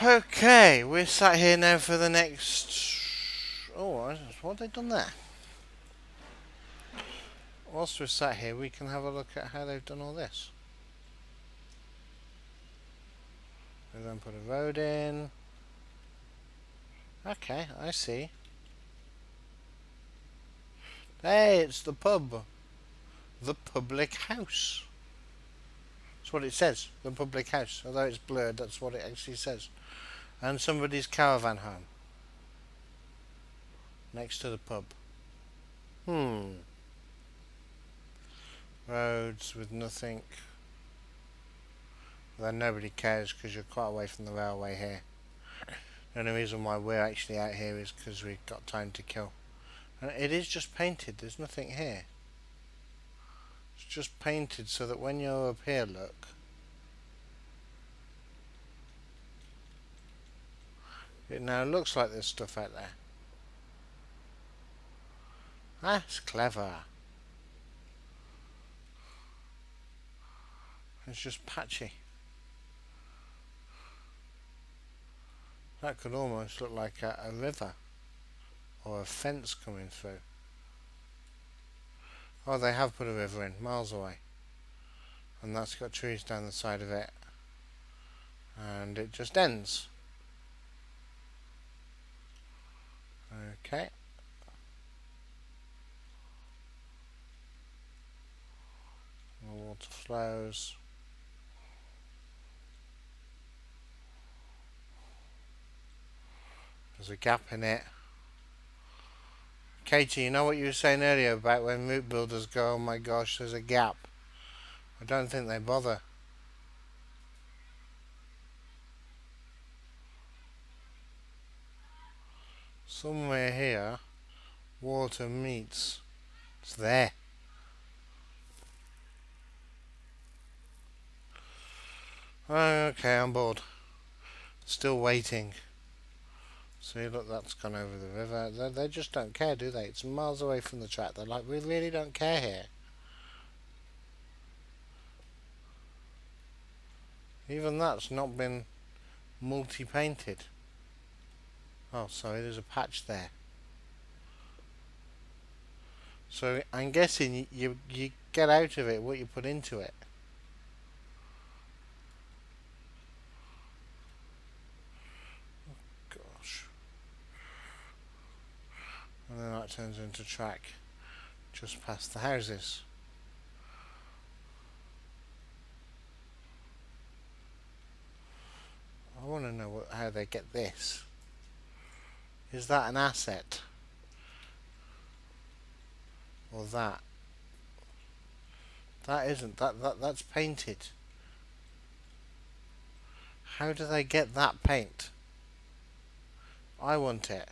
A: Okay, we're sat here now for the next... Oh, what have they done there? Whilst we're sat here, we can have a look at how they've done all this. They then put a road in. Okay, I see. Hey, it's the pub. The public house. That's what it says, the public house. Although it's blurred, that's what it actually says. And somebody's caravan home. Next to the pub. Roads with nothing. Then nobody cares because you're quite away from the railway here. The only reason why we're actually out here is because we've got time to kill. And it is just painted, there's nothing here. It's just painted so that when you're up here, look. It now looks like there's stuff out there. That's clever. It's just patchy. That could almost look like a river. Or a fence coming through. Oh, they have put a river in, miles away. And that's got trees down the side of it. And it just ends. Okay. The water flows. There's a gap in it. Katie, you know what you were saying earlier about when route builders go, oh my gosh, there's a gap. I don't think they bother. Somewhere here, water meets. It's there. Okay, I'm bored. Still waiting. See, look, that's gone over the river. They just don't care, do they? It's miles away from the track. They're like, we really don't care here. Even that's not been multi-painted. Oh, sorry, there's a patch there. So I'm guessing you get out of it what you put into it. Gosh. And then that turns into track just past the houses. I want to know how they get this. Is that an asset? Or that? That isn't. That's painted. How do they get that paint? I want it.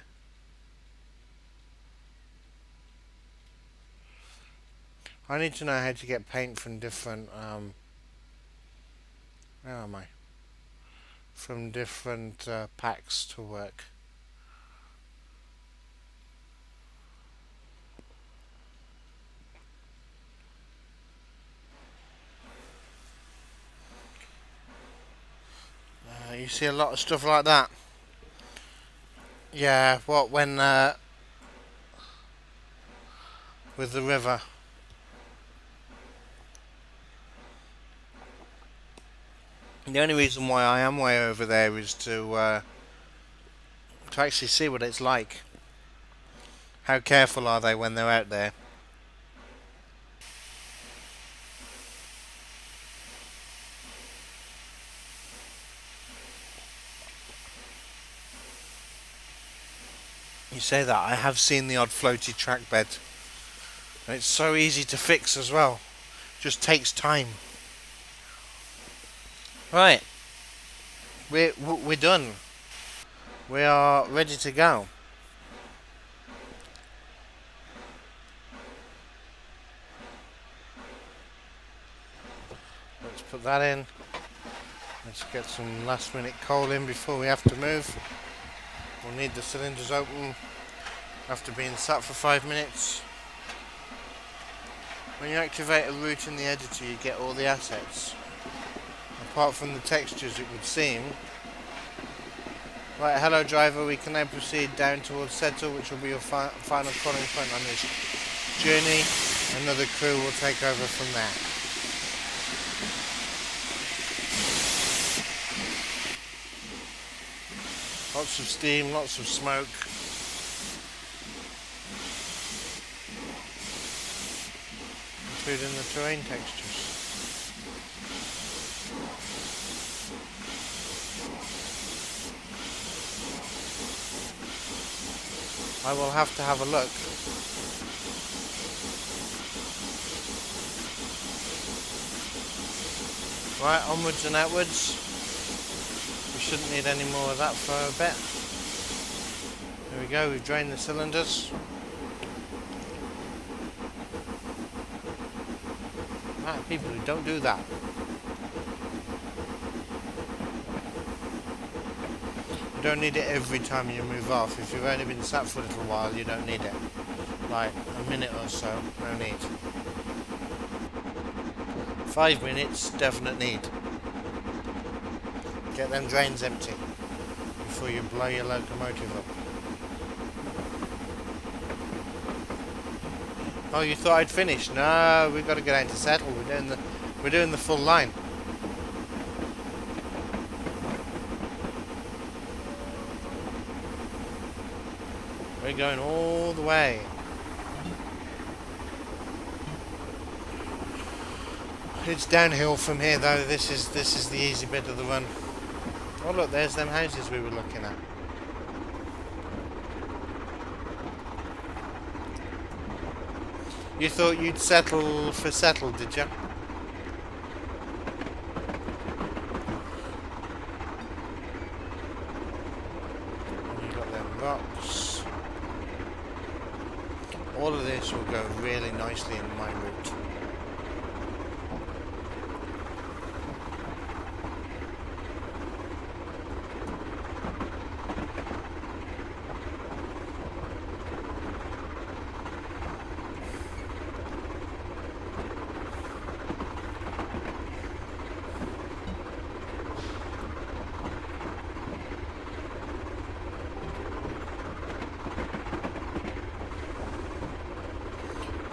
A: I need to know how to get paint from different where am I? From different packs to work. You see a lot of stuff like that. Yeah, what when with the river. The only reason why I am way over there is to actually see what it's like. How careful are they when they're out there? You say that, I have seen the odd floaty track bed. And it's so easy to fix as well. Just takes time. Right. We're done. We are ready to go. Let's put that in. Let's get some last minute coal in before we have to move. We'll need the cylinders open after being sat for 5 minutes. When you activate a route in the editor, you get all the assets. Apart from the textures, it would seem. Right, hello driver, we can now proceed down towards Settle, which will be your final calling point on this journey. Another crew will take over from there. Lots of steam, lots of smoke. Including the terrain textures. I will have to have a look. Right, onwards and outwards. We shouldn't need any more of that for a bit. There we go, we've drained the cylinders. Right, people who don't do that. You don't need it every time you move off. If you've only been sat for a little while, you don't need it. Like a minute or so, no need. 5 minutes, definite need. Get them drains empty before you blow your locomotive up. Oh, you thought I'd finished? No, we've got to go down to Settle. We're doing the full line. We're going all the way. It's downhill from here though. This is the easy bit of the run. Oh look, there's them houses we were looking at. You thought you'd settle for Settle, did you? And you got them rocks. All of this will go really nicely in my route.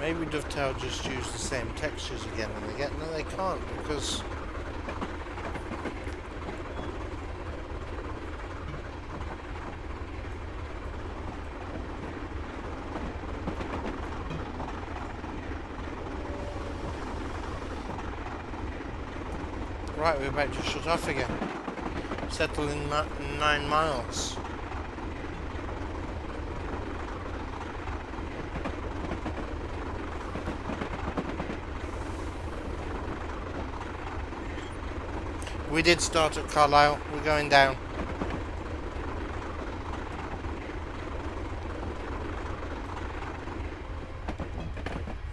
A: Maybe Dovetail just use the same textures again and again. No, they can't because right, we're about to shut off again. Settle in 9 miles. We did start at Carlisle. We're going down.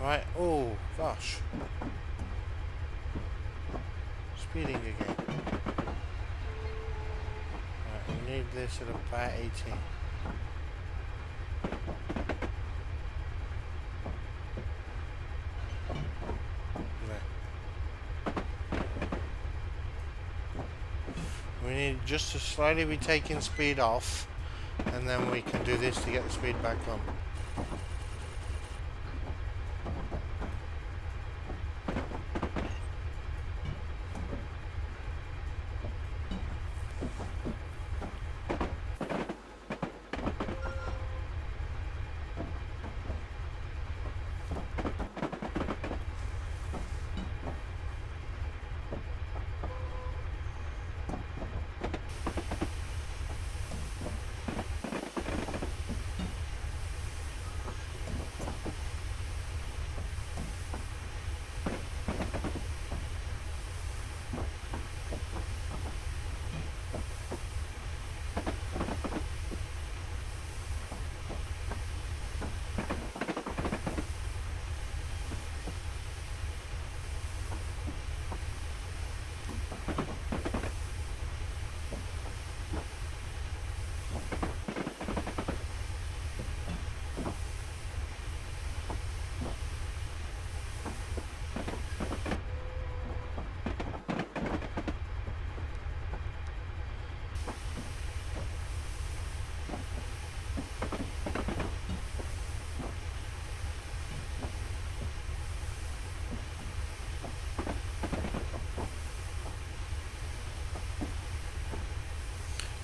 A: Right. Oh gosh. Speeding again. Right, we need this at about 18. We need just to slightly be taking speed off, and then we can do this to get the speed back on.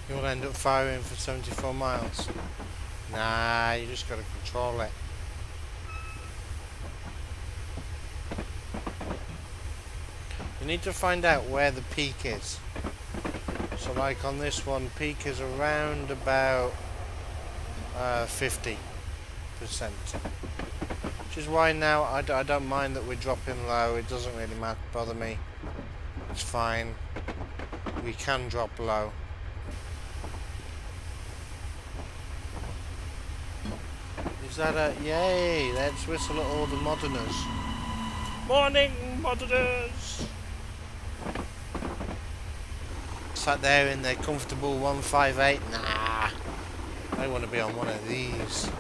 A: You'll end up firing for 74 miles. Nah, you just got to control it. You need to find out where the peak is. So like on this one, peak is around about 50%. Which is why now I don't mind that we're dropping low. It doesn't really bother me. It's fine. We can drop low. Is that a... Yay! Let's whistle at all the moderners. Morning, moderners! Sat there in their comfortable 158. Nah, I want to be on one of these.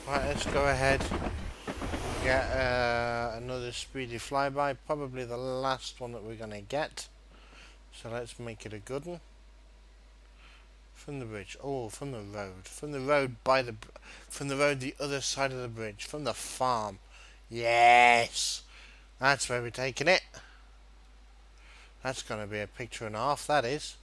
A: Right, let's go ahead and get another speedy flyby, probably the last one that we're going to get. So let's make it a good one. From the bridge, oh, from the road from the road the other side of the bridge, from the farm. Yes, that's where we're taking it. That's going to be a picture and a half, that is.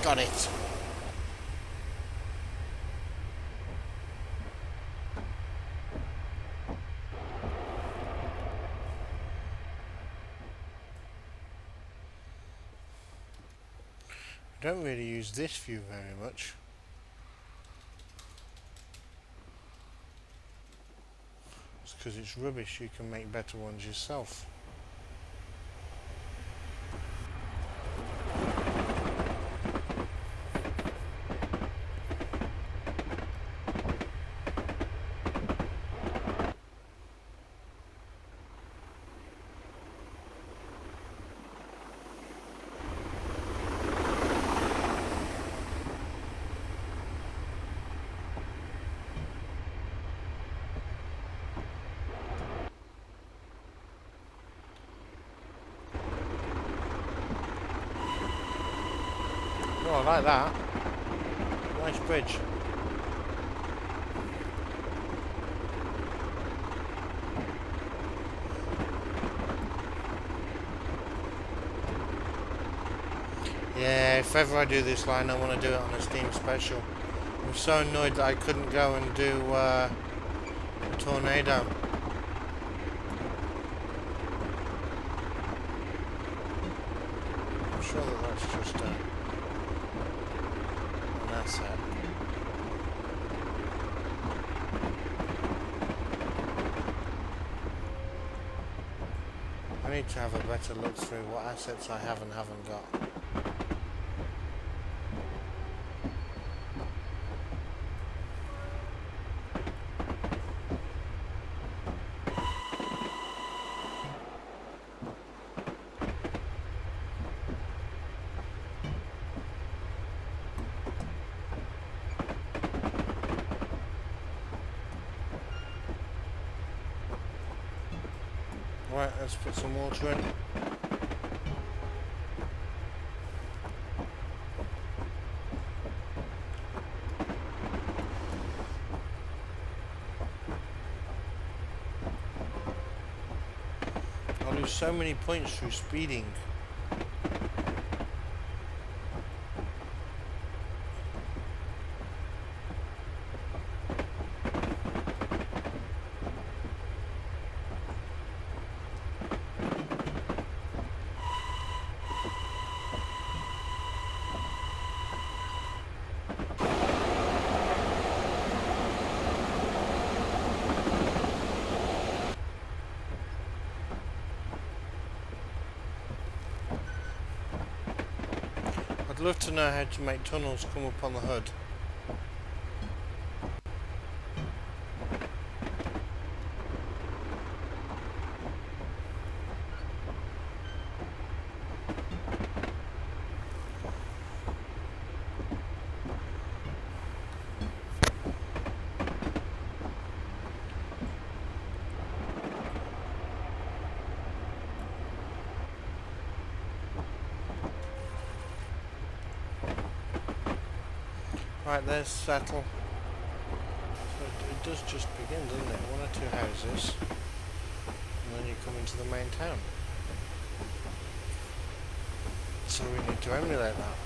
A: Got it. Don't really use this view very much. It's because it's rubbish. You can make better ones yourself. Oh, I like that. Nice bridge. Yeah, if ever I do this line, I want to do it on a Steam special. I'm so annoyed that I couldn't go and do Tornado. I'm sure that that's just an asset. I need to have a better look through what assets I have and haven't got. Right, let's put some water in. I lose so many points through speeding. I'd love to know how to make tunnels come up on the hood. Right, there's Settle. So it does just begin, doesn't it? One or two houses, and then you come into the main town. So we need to emulate that.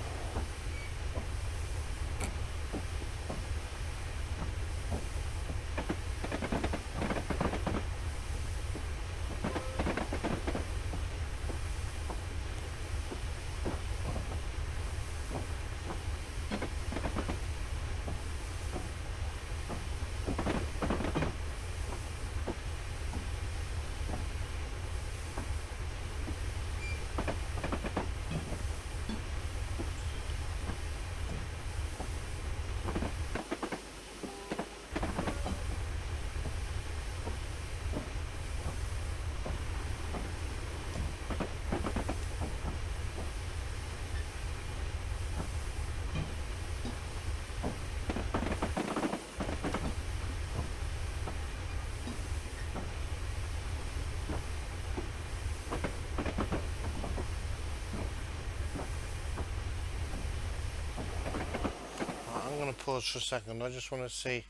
A: I'm going to pause for a second. I just want to see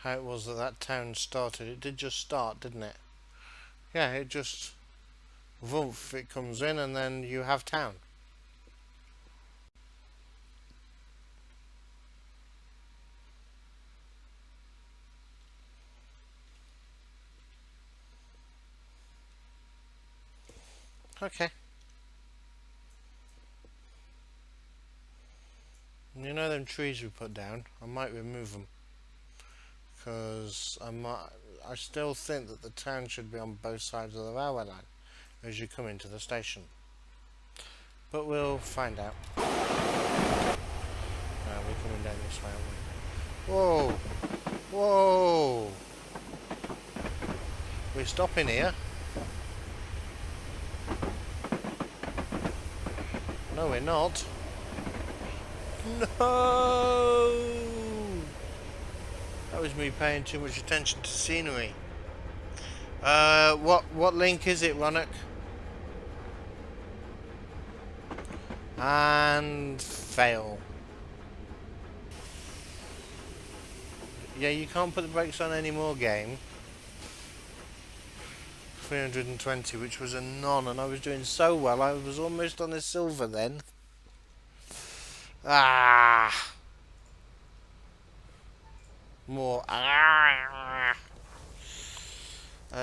A: how it was that that town started. It did just start, didn't it? Yeah, it just woof, it comes in and then you have town. Okay. You know them trees we put down? I might remove them. Because I still think that the town should be on both sides of the railway line as you come into the station. But we'll find out. We're coming down this way, aren't we? Whoa! Whoa! We're stopping here. No, we're not. No! That was me paying too much attention to scenery. What link is it, Ronak? And fail. Yeah, you can't put the brakes on anymore, game. 320, which was a none, and I was doing so well. I was almost on a silver then. Ah! More. Ah!